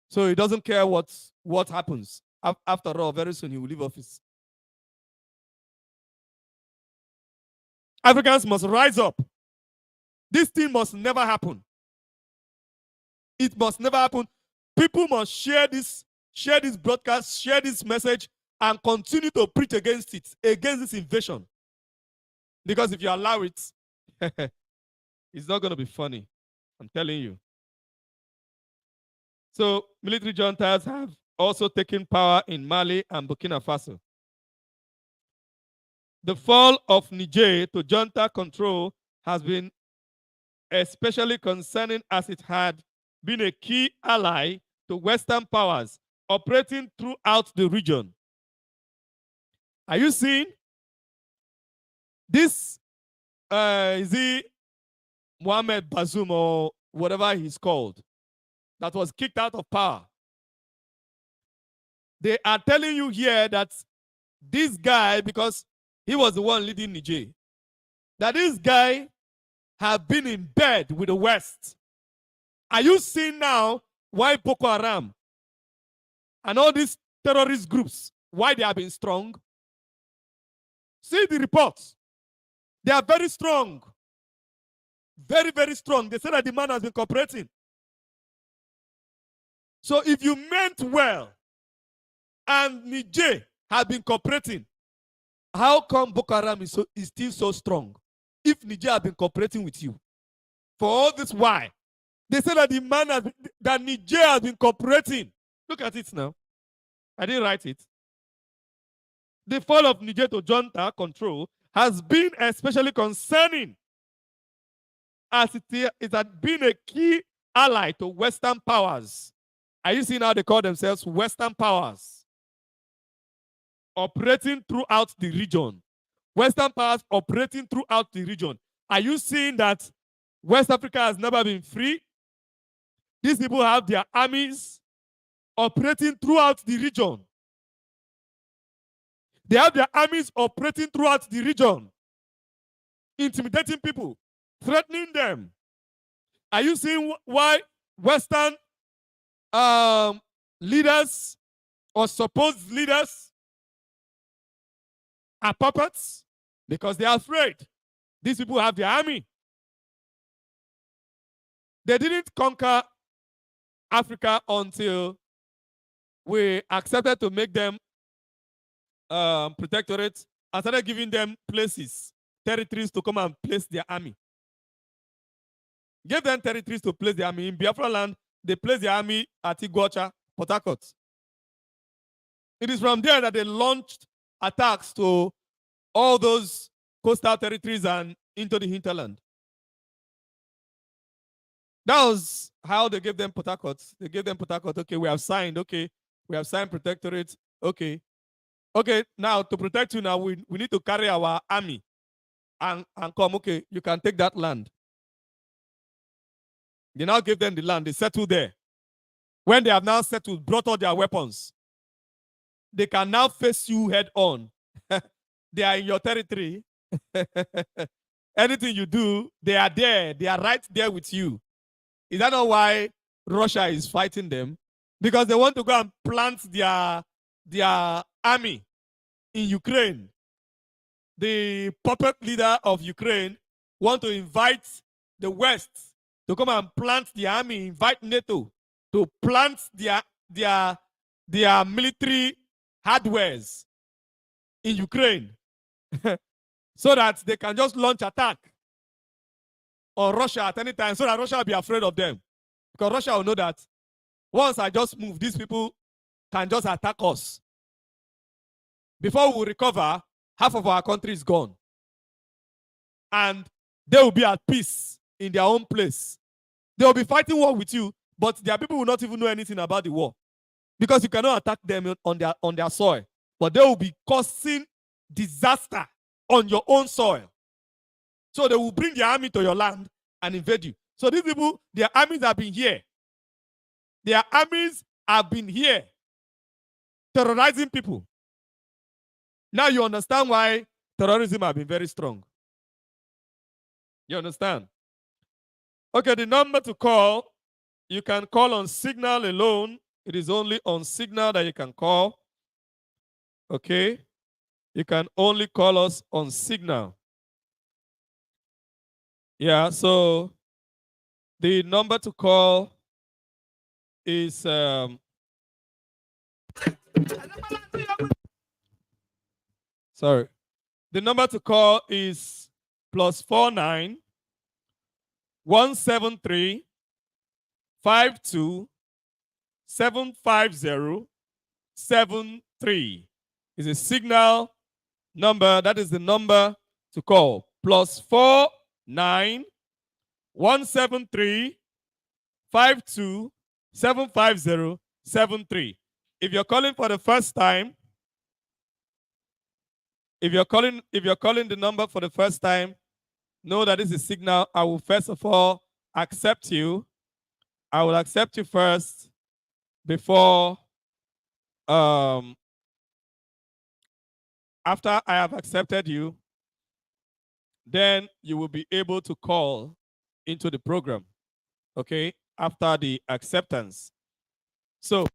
So he doesn't care what happens. After all, very soon he will leave office. Africans must rise up. This thing must never happen. It must never happen. People must share this broadcast, share this message, and continue to preach against it, against this invasion. Because if you allow it, it's not going to be funny. I'm telling you. So, military juntas have also taken power in Mali and Burkina Faso. The fall of Niger to junta control has been especially concerning as it had been a key ally to Western powers operating throughout the region. Are you seeing? This is he Mohamed Bazoum or whatever he's called, that was kicked out of power. They are telling you here that this guy, because he was the one leading Niger, that this guy have been in bed with the West. Are you seeing now why Boko Haram and all these terrorist groups, why they have been strong? See the reports. They are very strong. Very, very strong. They say that the man has been cooperating. So if you meant well and Niger has been cooperating, how come Boko Haram is still so strong? If Niger has been cooperating with you. For all this, why? They say that the man that Niger has been cooperating. Look at it now. I didn't write it. The fall of Niger to junta control has been especially concerning as it had been a key ally to Western powers. Are you seeing how they call themselves Western powers? Operating throughout the region. Western powers operating throughout the region. Are you seeing that West Africa has never been free? These people have their armies operating throughout the region. They have their armies operating throughout the region, intimidating people, threatening them. Are you seeing why Western leaders or supposed leaders are puppets? Because they are afraid. These people have their army. They didn't conquer Africa until we accepted to make them protectorates and started giving them places, territories to come and place their army. Give them territories to place their army. In Biafra land, they place their army at Iguacha, Port Harcourt. It is from there that they launched attacks to all those coastal territories and into the hinterland. That was how they gave them Port Harcourt. They gave them Port Harcourt. Okay, we have signed. Okay, we have signed protectorate. Okay. Okay, now to protect you now, we need to carry our army and come. Okay, you can take that land. They now gave them the land. They settled there. When they have now settled, brought all their weapons, they can now face you head on. They are in your territory. Anything you do, they are there. They are right there with you. Is that not why Russia is fighting them? Because they want to go and plant their army in Ukraine. The puppet leader of Ukraine want to invite the West to come and plant the army, invite NATO to plant their military hardwares in Ukraine. so that they can just launch attack on Russia at any time, so that Russia will be afraid of them. Because Russia will know that once I just move, these people can just attack us. Before we recover, half of our country is gone. And they will be at peace in their own place. They will be fighting war with you, but their people will not even know anything about the war. Because you cannot attack them on their soil. But they will be causing disaster on your own soil. So they will bring their army to your land and invade you. So these people, their armies have been here. Their armies have been here terrorizing people. Now you understand why terrorism has been very strong. You understand? Okay, the number to call, you can call on Signal alone. It is only on Signal that you can call. Okay? You can only call us on Signal. Yeah, so the number to call is sorry. The number to call is +49 173 52 750 73. It's a Signal number. That is the number to call. +49 173 52 750 73. If you're calling for the first time, if you're calling the number for the first time, know that this is Signal. I will first of all accept you. I will accept you first before after I have accepted you, then you will be able to call into the program. Okay, after the acceptance. So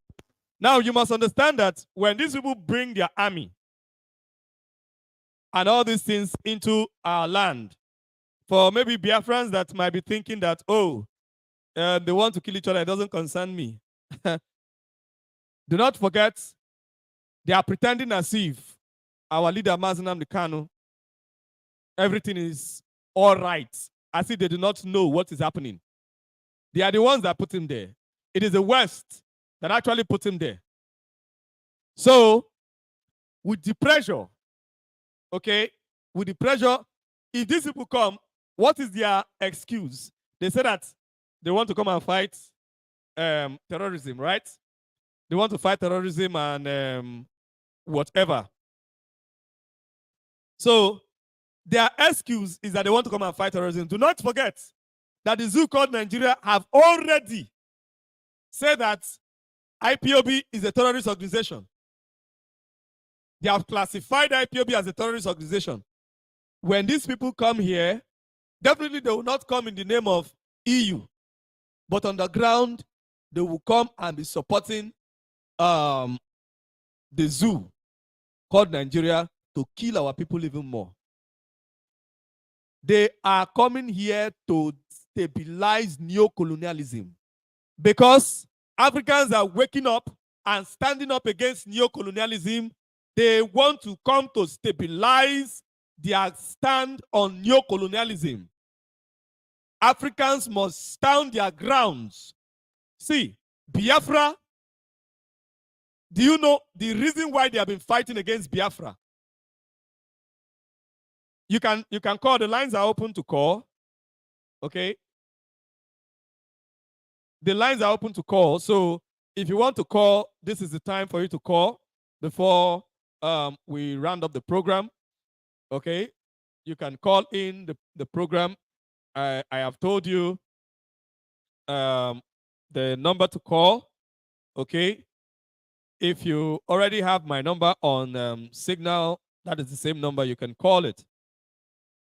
now you must understand that when these people bring their army and all these things into our land, for maybe Biafrans that might be thinking that, oh, they want to kill each other, it doesn't concern me. Do not forget, they are pretending as if our leader Mazi, everything is all right, as if they do not know what is happening. They are the ones that put him there. It is the West that actually put him there. So, with the pressure, okay, with the pressure, if these people come, what is their excuse? They say that they want to come and fight terrorism, right? They want to fight terrorism and whatever. So, their excuse is that they want to come and fight terrorism. Do not forget that the zoo called Nigeria have already said that IPOB is a terrorist organization. They have classified IPOB as a terrorist organization. When these people come here, definitely they will not come in the name of EU, but on the ground, they will come and be supporting the zoo called Nigeria to kill our people even more. They are coming here to stabilize neocolonialism because Africans are waking up and standing up against neocolonialism. They want to come to stabilize their stand on neocolonialism. Africans must stand their grounds. See, Biafra, do you know the reason why they have been fighting against Biafra? You can call. The lines are open to call. Okay. The lines are open to call. So if you want to call, this is the time for you to call before we round up the program. Okay. You can call in the program. I have told you the number to call. Okay. If you already have my number on Signal, that is the same number. You can call it.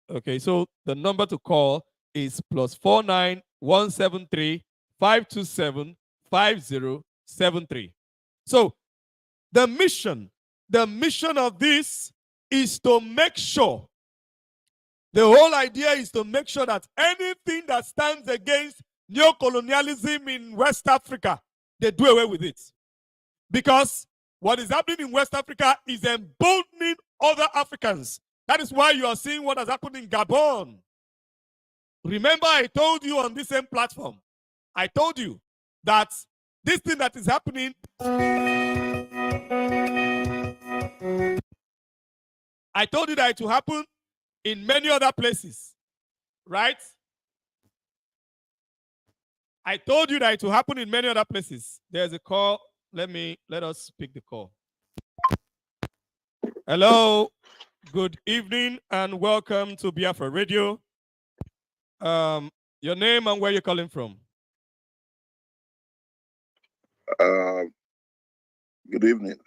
Okay, so the number to call is +49 173 527 5073. So the mission of this is to make sure, the whole idea is to make sure that anything that stands against neocolonialism in West Africa, they do away with it. Because what is happening in West Africa is emboldening other Africans That is why you are seeing what has happened in Gabon. Remember, I told you on this same platform, I told you that this thing that is happening, I told you that it will happen in many other places, right? I told you that it will happen in many other places. There's a call. Let us pick the call. Hello, good evening, and welcome to Biafra Radio. Your name and where you're calling from? Good evening.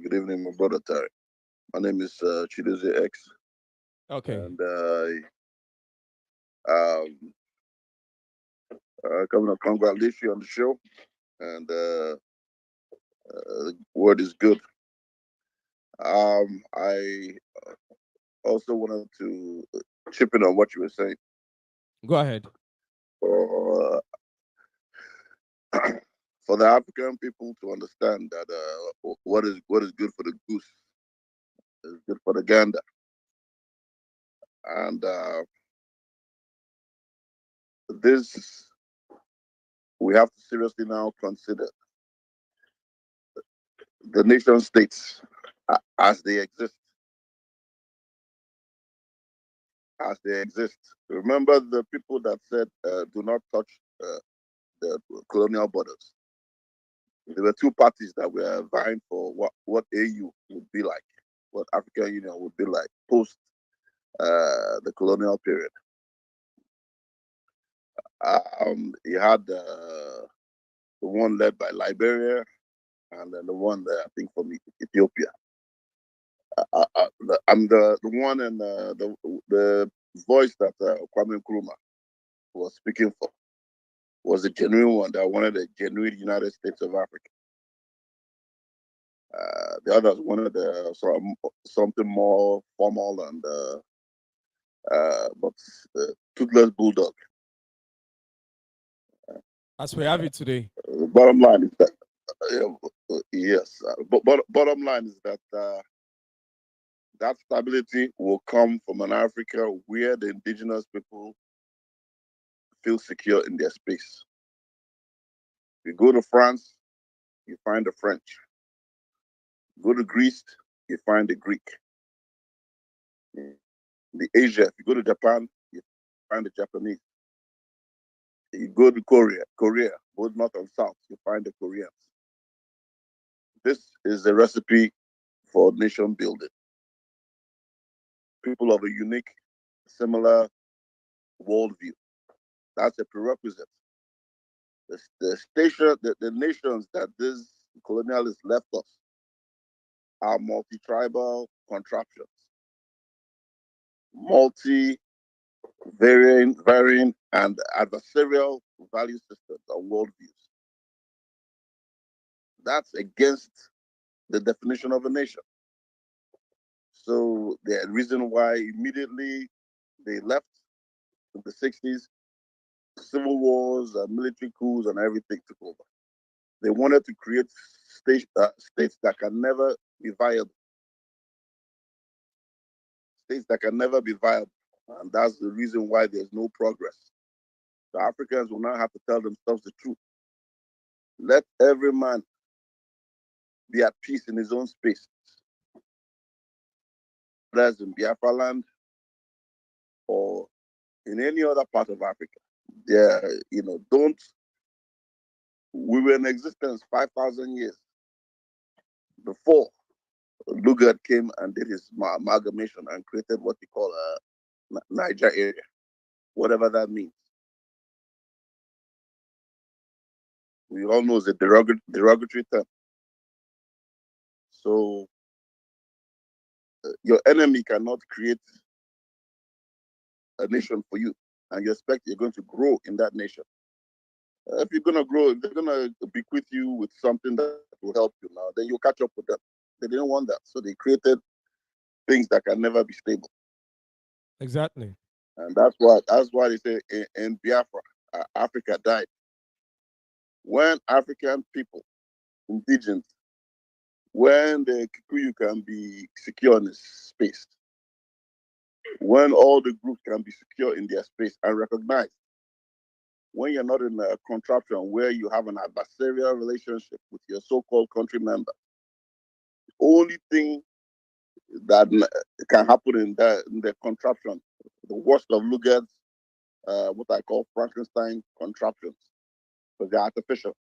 Good evening, my brother Tari. My name is Chidozie X. Okay. And coming to congratulate you on the show. And the word is good. I also wanted to chip in on what you were saying. Go ahead. For the African people to understand that what is good for the goose is good for the gander. And this we have to seriously now consider the nation states as they exist. As they exist. Remember the people that said, do not touch the colonial borders. There were two parties that were vying for what AU would be like, what African Union would be like post the colonial period. You had the one led by Liberia, and then the one that I think from Ethiopia. I'm the one and the voice that Kwame Nkrumah was speaking for was a genuine one that wanted a genuine United States of Africa. The others wanted something more formal and but toothless bulldog. As we have it today. The bottom line is that yes, but bottom line is that that stability will come from an Africa where the indigenous people feel secure in their space. You go to France, you find the French. Go to Greece, you find the Greek. The Asia, if you go to Japan, you find the Japanese. You go to Korea, both north and south, you find the Koreans. This is a recipe for nation building. People of a unique, similar worldview. That's a prerequisite. The nations that these colonialists left us are multi-tribal contraptions, varying and adversarial value systems and worldviews. That's against the definition of a nation. So the reason why immediately they left in the 60s, civil wars, military coups, and everything took over. They wanted to create states that can never be viable. States that can never be viable. And that's the reason why there's no progress. The Africans will now have to tell themselves the truth. Let every man be at peace in his own space. Whether it's in Biafra land or in any other part of Africa. We were in existence 5,000 years before Lugard came and did his amalgamation and created what we call a Niger area, whatever that means. We all know it's a derogatory term. So your enemy cannot create a nation for you, and you expect you're going to grow in that nation. If you're going to grow, if they're going to bequeath you with something that will help you now, then you'll catch up with them. They didn't want that, so they created things that can never be stable. Exactly. And that's why they say in Biafra, Africa died. When African people, indigenous, when the Kikuyu can be secure in this space, when all the groups can be secure in their space and recognized, when you're not in a contraption where you have an adversarial relationship with your so-called country member, the only thing that can happen in the contraption, the worst of Luger's, what I call Frankenstein contraptions, because they're artificial.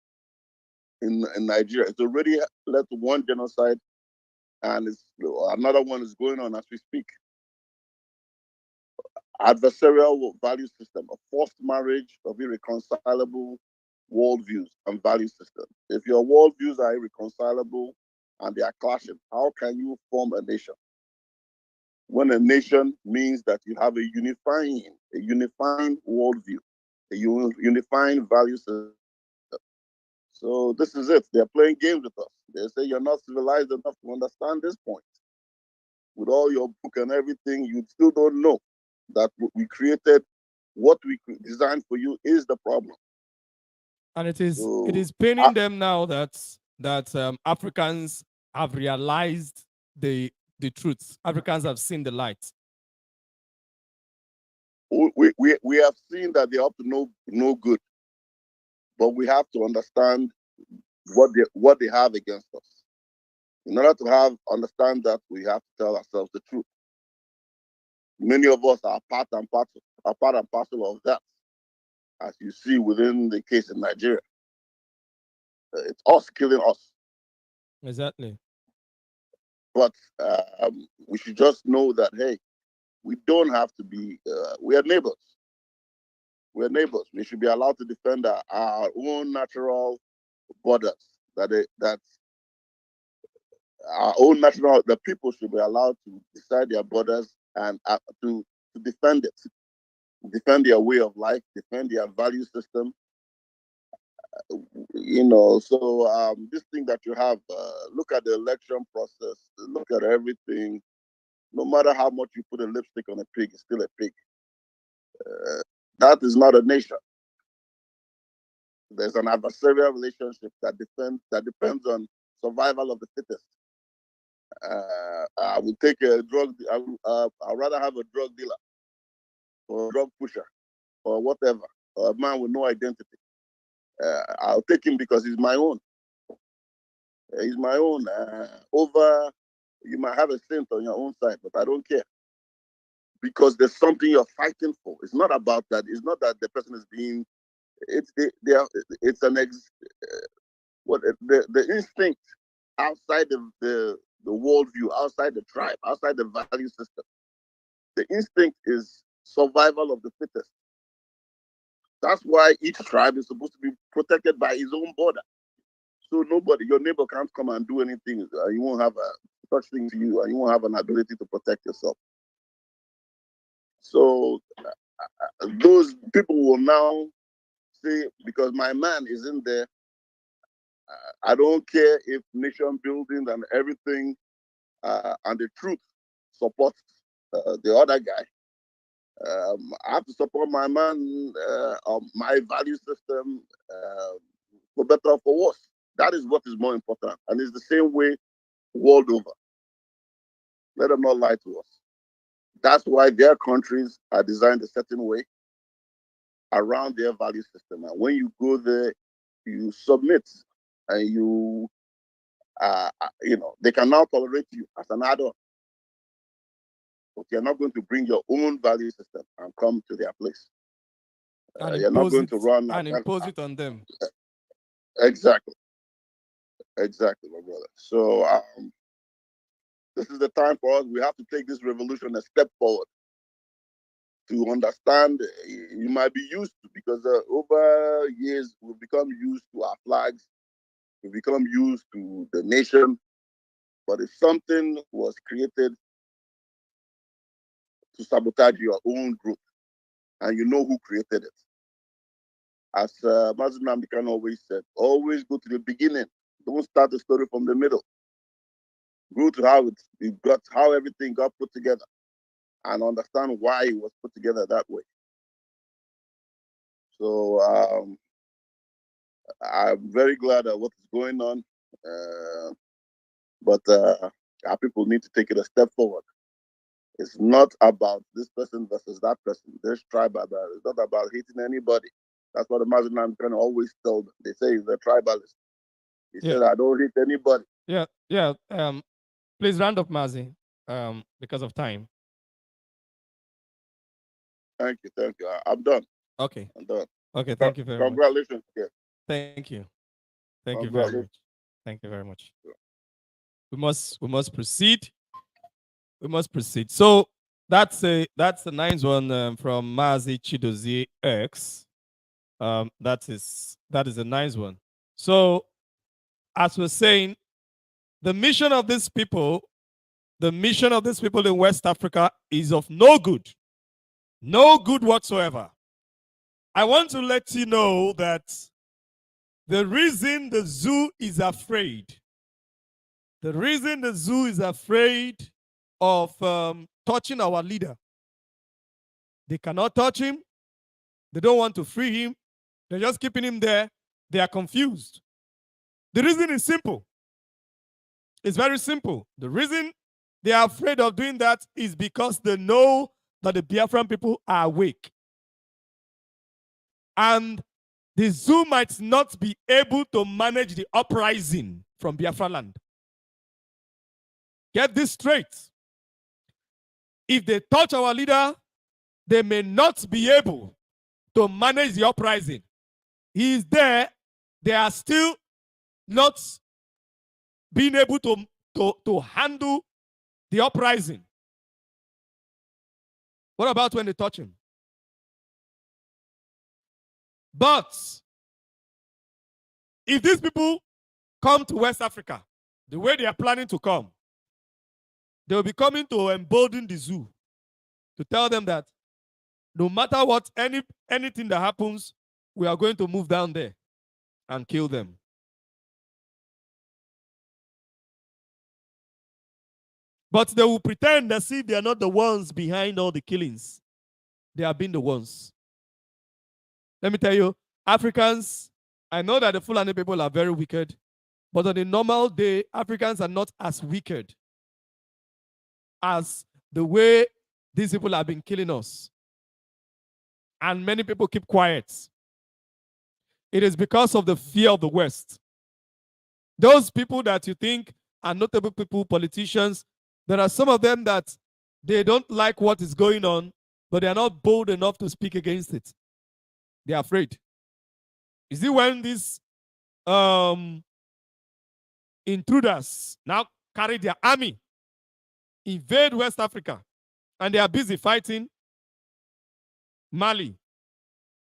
In Nigeria, it's already led to one genocide, and another one is going on as we speak. Adversarial value system, a forced marriage of irreconcilable worldviews and value systems. If your worldviews are irreconcilable and they are clashing, how can you form a nation? When a nation means that you have a unifying worldview, a unifying value system. So this is it. They're playing games with us. They say you're not civilized enough to understand this point. With all your book and everything, you still don't know that we created, what we designed for you is the problem. And it is paining them now that Africans have realized the truth. Africans have seen the light. We have seen that they're up to no good, but we have to understand what they have against us. In order to understand that, we have to tell ourselves the truth. Many of us are part and parcel of that, as you see within the case in Nigeria. It's us killing us. Exactly. But we should just know that, hey, we don't have to be, we are neighbors. We're neighbors. We should be allowed to defend our own natural borders. That our own national, the people should be allowed to decide their borders and to defend it, defend their way of life, defend their value system. So this thing that you have, look at the election process, look at everything. No matter how much you put a lipstick on a pig, it's still a pig. That is not a nation. There's an adversarial relationship that depends on survival of the fittest. I will take a drug. I'd rather have a drug dealer or a drug pusher or whatever, or a man with no identity. I'll take him because he's my own. He's my own. You might have a saint on your own side, but I don't care. Because there's something you're fighting for. It's not about that. It's not that the person is being. It's the instinct outside the worldview, outside the tribe, outside the value system. The instinct is survival of the fittest. That's why each tribe is supposed to be protected by its own border. So your neighbor can't come and do anything. You won't have such thing to you, and you won't have an ability to protect yourself. So those people will now say, because my man is in there, I don't care if nation building and everything and the truth supports the other guy. I have to support my man, my value system, for better or for worse. That is what is more important. And it's the same way world over. Let them not lie to us. That's why their countries are designed a certain way around their value system. And when you go there, you submit and they can now tolerate you as an adult. But you're not going to bring your own value system and come to their place. You're not going to run and impose it on them. Exactly, my brother. So this is the time for us. We have to take this revolution a step forward to understand. You might be used to, because over years we've become used to our flags, we've become used to the nation. But if something was created to sabotage your own group, and you know who created it, as Mazi always said, always go to the beginning. Don't start the story from the middle. Go to how everything got put together, and understand why it was put together that way. So I'm very glad at what is going on, but our people need to take it a step forward. It's not about this person versus that person. This tribal, it's not about hitting anybody. That's what the Mazi kind of always told them. They say he's a tribalist. He said, I don't hit anybody. Yeah. Please round up, Mazi, because of time. Thank you. I'm done. Okay. I'm done. Okay, thank you very much. Congratulations again. Thank you. Thank you very much. Thank you very much. We must proceed. We must proceed. So that's the nice one from Mazi Chidozie X. That is a nice one. So as we're saying, the mission of these people in West Africa is of no good whatsoever. I want to let you know that the reason the zoo is afraid of touching our leader, they cannot touch him. They don't want to free him. They're just keeping him there. They are confused. The reason is simple. It's very simple. The reason they are afraid of doing that is because they know that the Biafran people are awake. And the zoo might not be able to manage the uprising from Biafra land. Get this straight. If they touch our leader, they may not be able to manage the uprising. He is there. They are still not being able to handle the uprising. What about when they touch him? But if these people come to West Africa the way they are planning to come, they will be coming to embolden the zoo, to tell them that no matter what, anything that happens, we are going to move down there and kill them. But they will pretend as if they are not the ones behind all the killings. They have been the ones. Let me tell you, Africans, I know that the Fulani people are very wicked, but on a normal day, Africans are not as wicked as the way these people have been killing us. And many people keep quiet. It is because of the fear of the West. Those people that you think are notable people, politicians, there are some of them that they don't like what is going on, but they are not bold enough to speak against it. They are afraid. You see, when these intruders now carry their army, invade West Africa, and they are busy fighting Mali,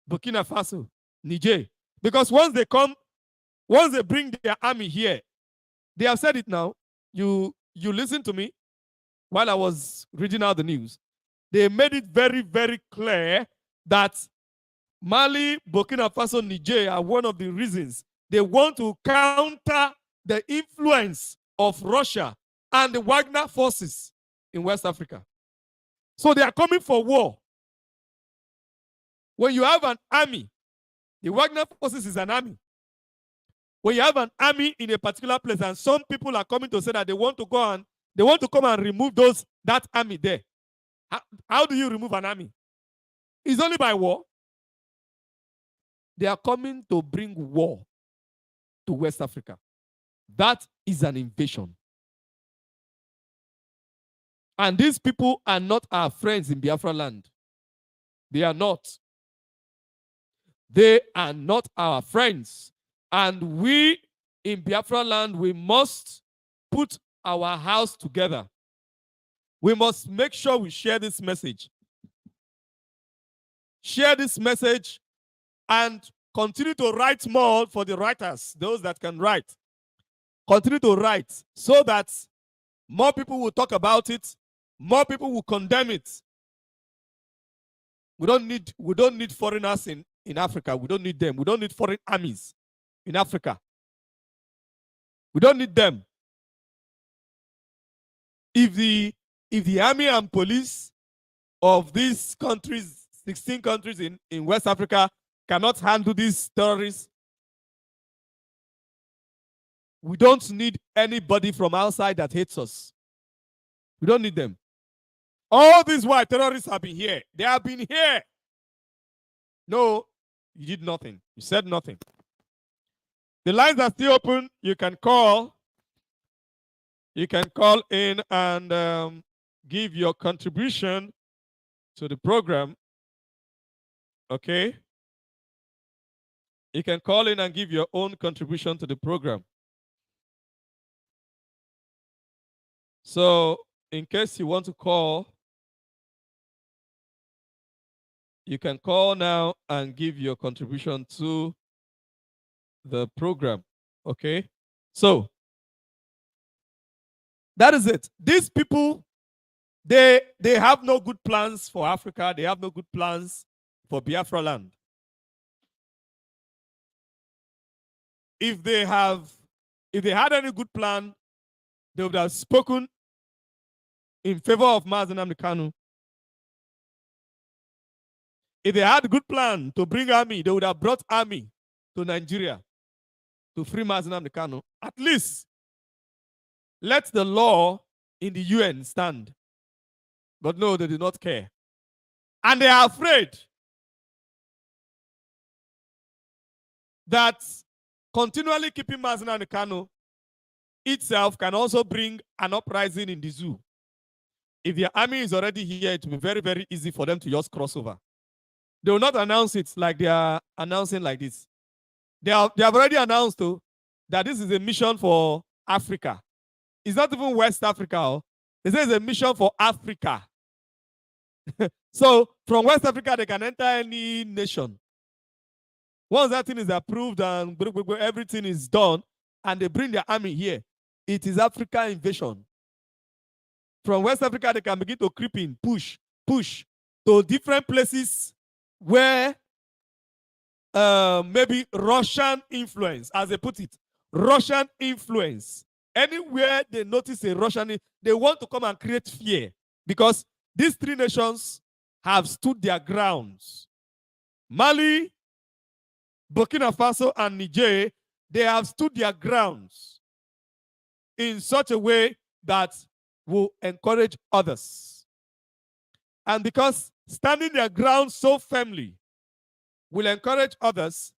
Burkina Faso, Niger. Because once they bring their army here, they have said it now. You listen to me while I was reading out the news. They made it very, very clear that Mali, Burkina Faso, Niger are one of the reasons they want to counter the influence of Russia and the Wagner forces in West Africa. So they are coming for war. When you have an army, the Wagner forces is an army. When you have an army in a particular place and some people are coming to say that they want to come and remove that army there. How do you remove an army? It's only by war. They are coming to bring war to West Africa. That is an invasion. And these people are not our friends in Biafra land. They are not. They are not our friends. And we in Biafra land, we must put our house together. We must make sure we share this message. Share this message and continue to write more for the writers, those that can write. Continue to write so that more people will talk about it, more people will condemn it. We don't need foreigners in Africa. We don't need them. We don't need foreign armies in Africa. We don't need them. If the army and police of these countries, 16 countries in West Africa, cannot handle these terrorists, we don't need anybody from outside that hates us. We don't need them. All these white terrorists have been here. They have been here. No, you did nothing. You said nothing. The lines are still open. You can call. You can call in and give your contribution to the program. Okay? You can call in and give your own contribution to the program. So, in case you want to call, you can call now and give your contribution to the program. Okay? So, that is it. These people, they have no good plans for Africa. They have no good plans for Biafra land. If they had any good plan, they would have spoken in favor of Mazi Nnamdi Kanu. If they had a good plan to bring army, they would have brought army to Nigeria to free Mazi Nnamdi Kanu. At least let the law in the UN stand. But no, they do not care. And they are afraid that continually keeping Mazi Nnamdi Kanu itself can also bring an uprising in the zoo. If their army is already here, it will be very, very easy for them to just cross over. They will not announce it like they are announcing like this. They have already announced though, that this is a mission for Africa. It's not even West Africa. Oh. They say it's a mission for Africa. So from West Africa, they can enter any nation. Once that thing is approved and everything is done, and they bring their army here, it is African invasion. From West Africa, they can begin to creep in, push to different places where maybe Russian influence, as they put it, Russian influence. Anywhere they notice a Russian, they want to come and create fear, because these three nations have stood their grounds. Mali, Burkina Faso, and Niger, they have stood their grounds in such a way that will encourage others. And because standing their ground so firmly will encourage others,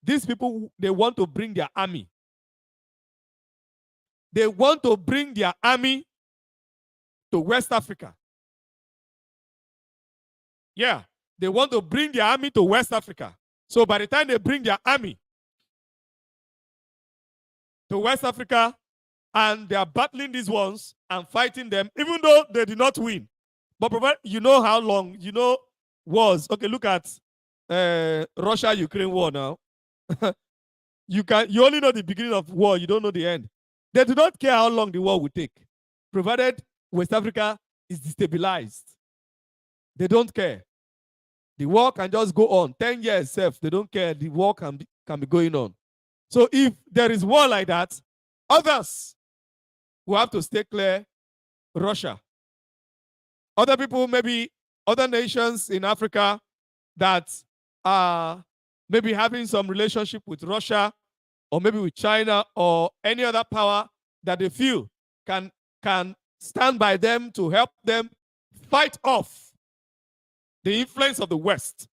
these people, they want to bring their army. They want to bring their army to West Africa. Yeah, they want to bring their army to West Africa. So by the time they bring their army to West Africa and they are battling these ones and fighting them, even though they did not win, but you know how long, you know, wars. Okay, look at Russia-Ukraine war now. You only know the beginning of war, you don't know the end. They do not care how long the war will take, provided West Africa is destabilized. They don't care. The war can just go on 10 years. They don't care. The war can be going on. So if there is war like that, others will have to stay clear. Russia, other people, maybe other nations in Africa that are maybe having some relationship with Russia, or maybe with China, or any other power that they feel can stand by them to help them fight off the influence of the West,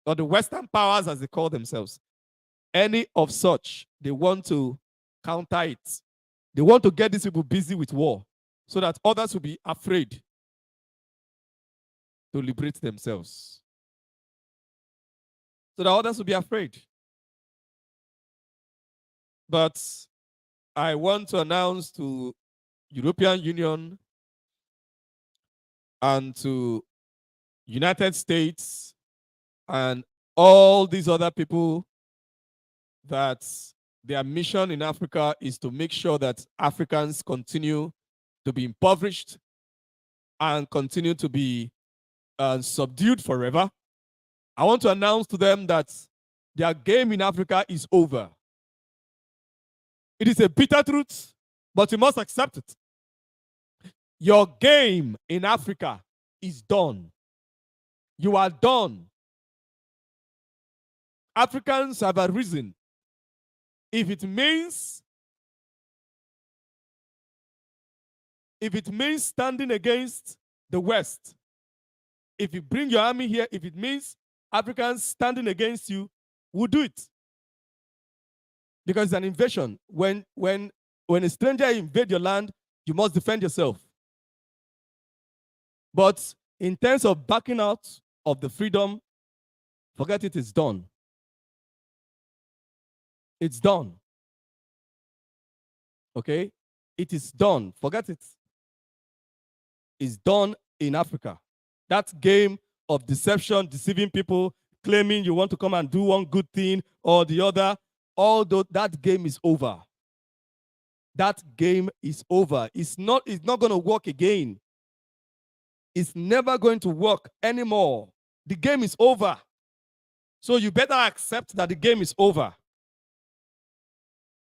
or the Western powers as they call themselves. Any of such, they want to counter it. They want to get these people busy with war so that others will be afraid to liberate themselves. So that others will be afraid. But I want to announce to European Union and to United States and all these other people that their mission in Africa is to make sure that Africans continue to be impoverished and continue to be subdued forever. I want to announce to them that their game in Africa is over. It is a bitter truth, but you must accept it. Your game in Africa is done. You are done. Africans have arisen. If it means if it means standing against the West, if you bring your army here, if it means Africans standing against you, we'll do it. Because it's an invasion. When a stranger invades your land, you must defend yourself. But in terms of backing out of the freedom, forget it, it's done. It's done. Okay? It is done. Forget it. It's done in Africa. That game of deception, deceiving people, claiming you want to come and do one good thing or the other, although that game is over. That game is over. It's not going to work again. It's never going to work anymore. The game is over. So you better accept that the game is over.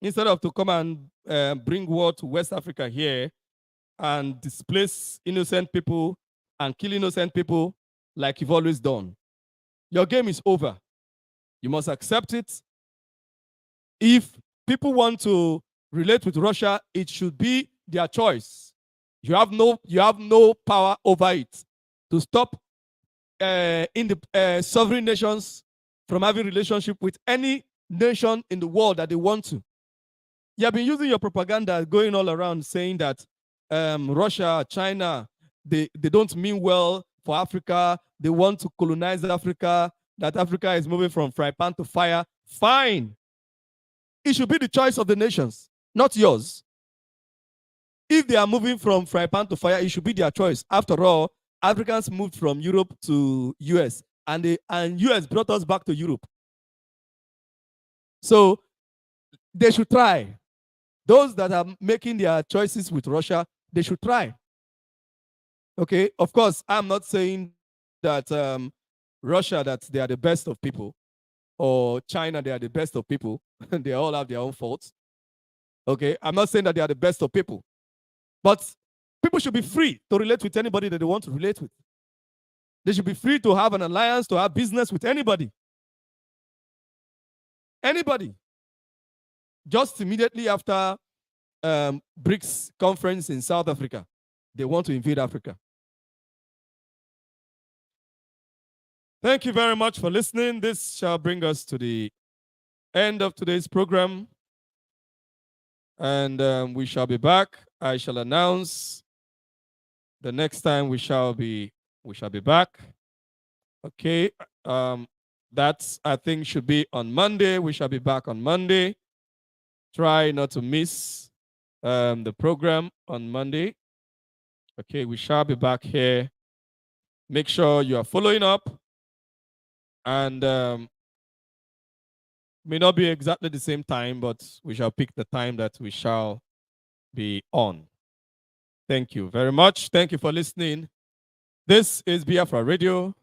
Instead of to come and bring war to West Africa here and displace innocent people and kill innocent people like you've always done. Your game is over. You must accept it. If people want to relate with Russia, it should be their choice. You have no power over it to stop sovereign nations from having relationship with any nation in the world that they want to. You have been using your propaganda going all around saying that Russia, China, they don't mean well for Africa. They want to colonize Africa, that Africa is moving from fry pan to fire. Fine. It should be the choice of the nations, not yours. If they are moving from fry pan to fire, it should be their choice. After all, Africans moved from Europe to US, and US brought us back to Europe. So they should try. Those that are making their choices with Russia, they should try. Okay, of course, I'm not saying that Russia, that they are the best of people, or China, they are the best of people. They all have their own faults. Okay, I'm not saying that they are the best of people. But people should be free to relate with anybody that they want to relate with. They should be free to have an alliance, to have business with anybody. Anybody. Just immediately after BRICS conference in South Africa, they want to invade Africa. Thank you very much for listening. This shall bring us to the end of today's program. And we shall be back. I shall announce the next time we shall be back. Okay. That's, I think, should be on Monday. We shall be back on Monday. Try not to miss the program on Monday. Okay, we shall be back here. Make sure you are following up. And may not be exactly the same time, but we shall pick the time that we shall be on. Thank you very much. Thank you for listening. This is Biafra Radio,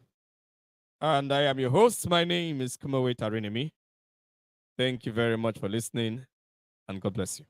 and I am your host. My name is Kimiowei Tari Nemi. Thank you very much for listening, and God bless you.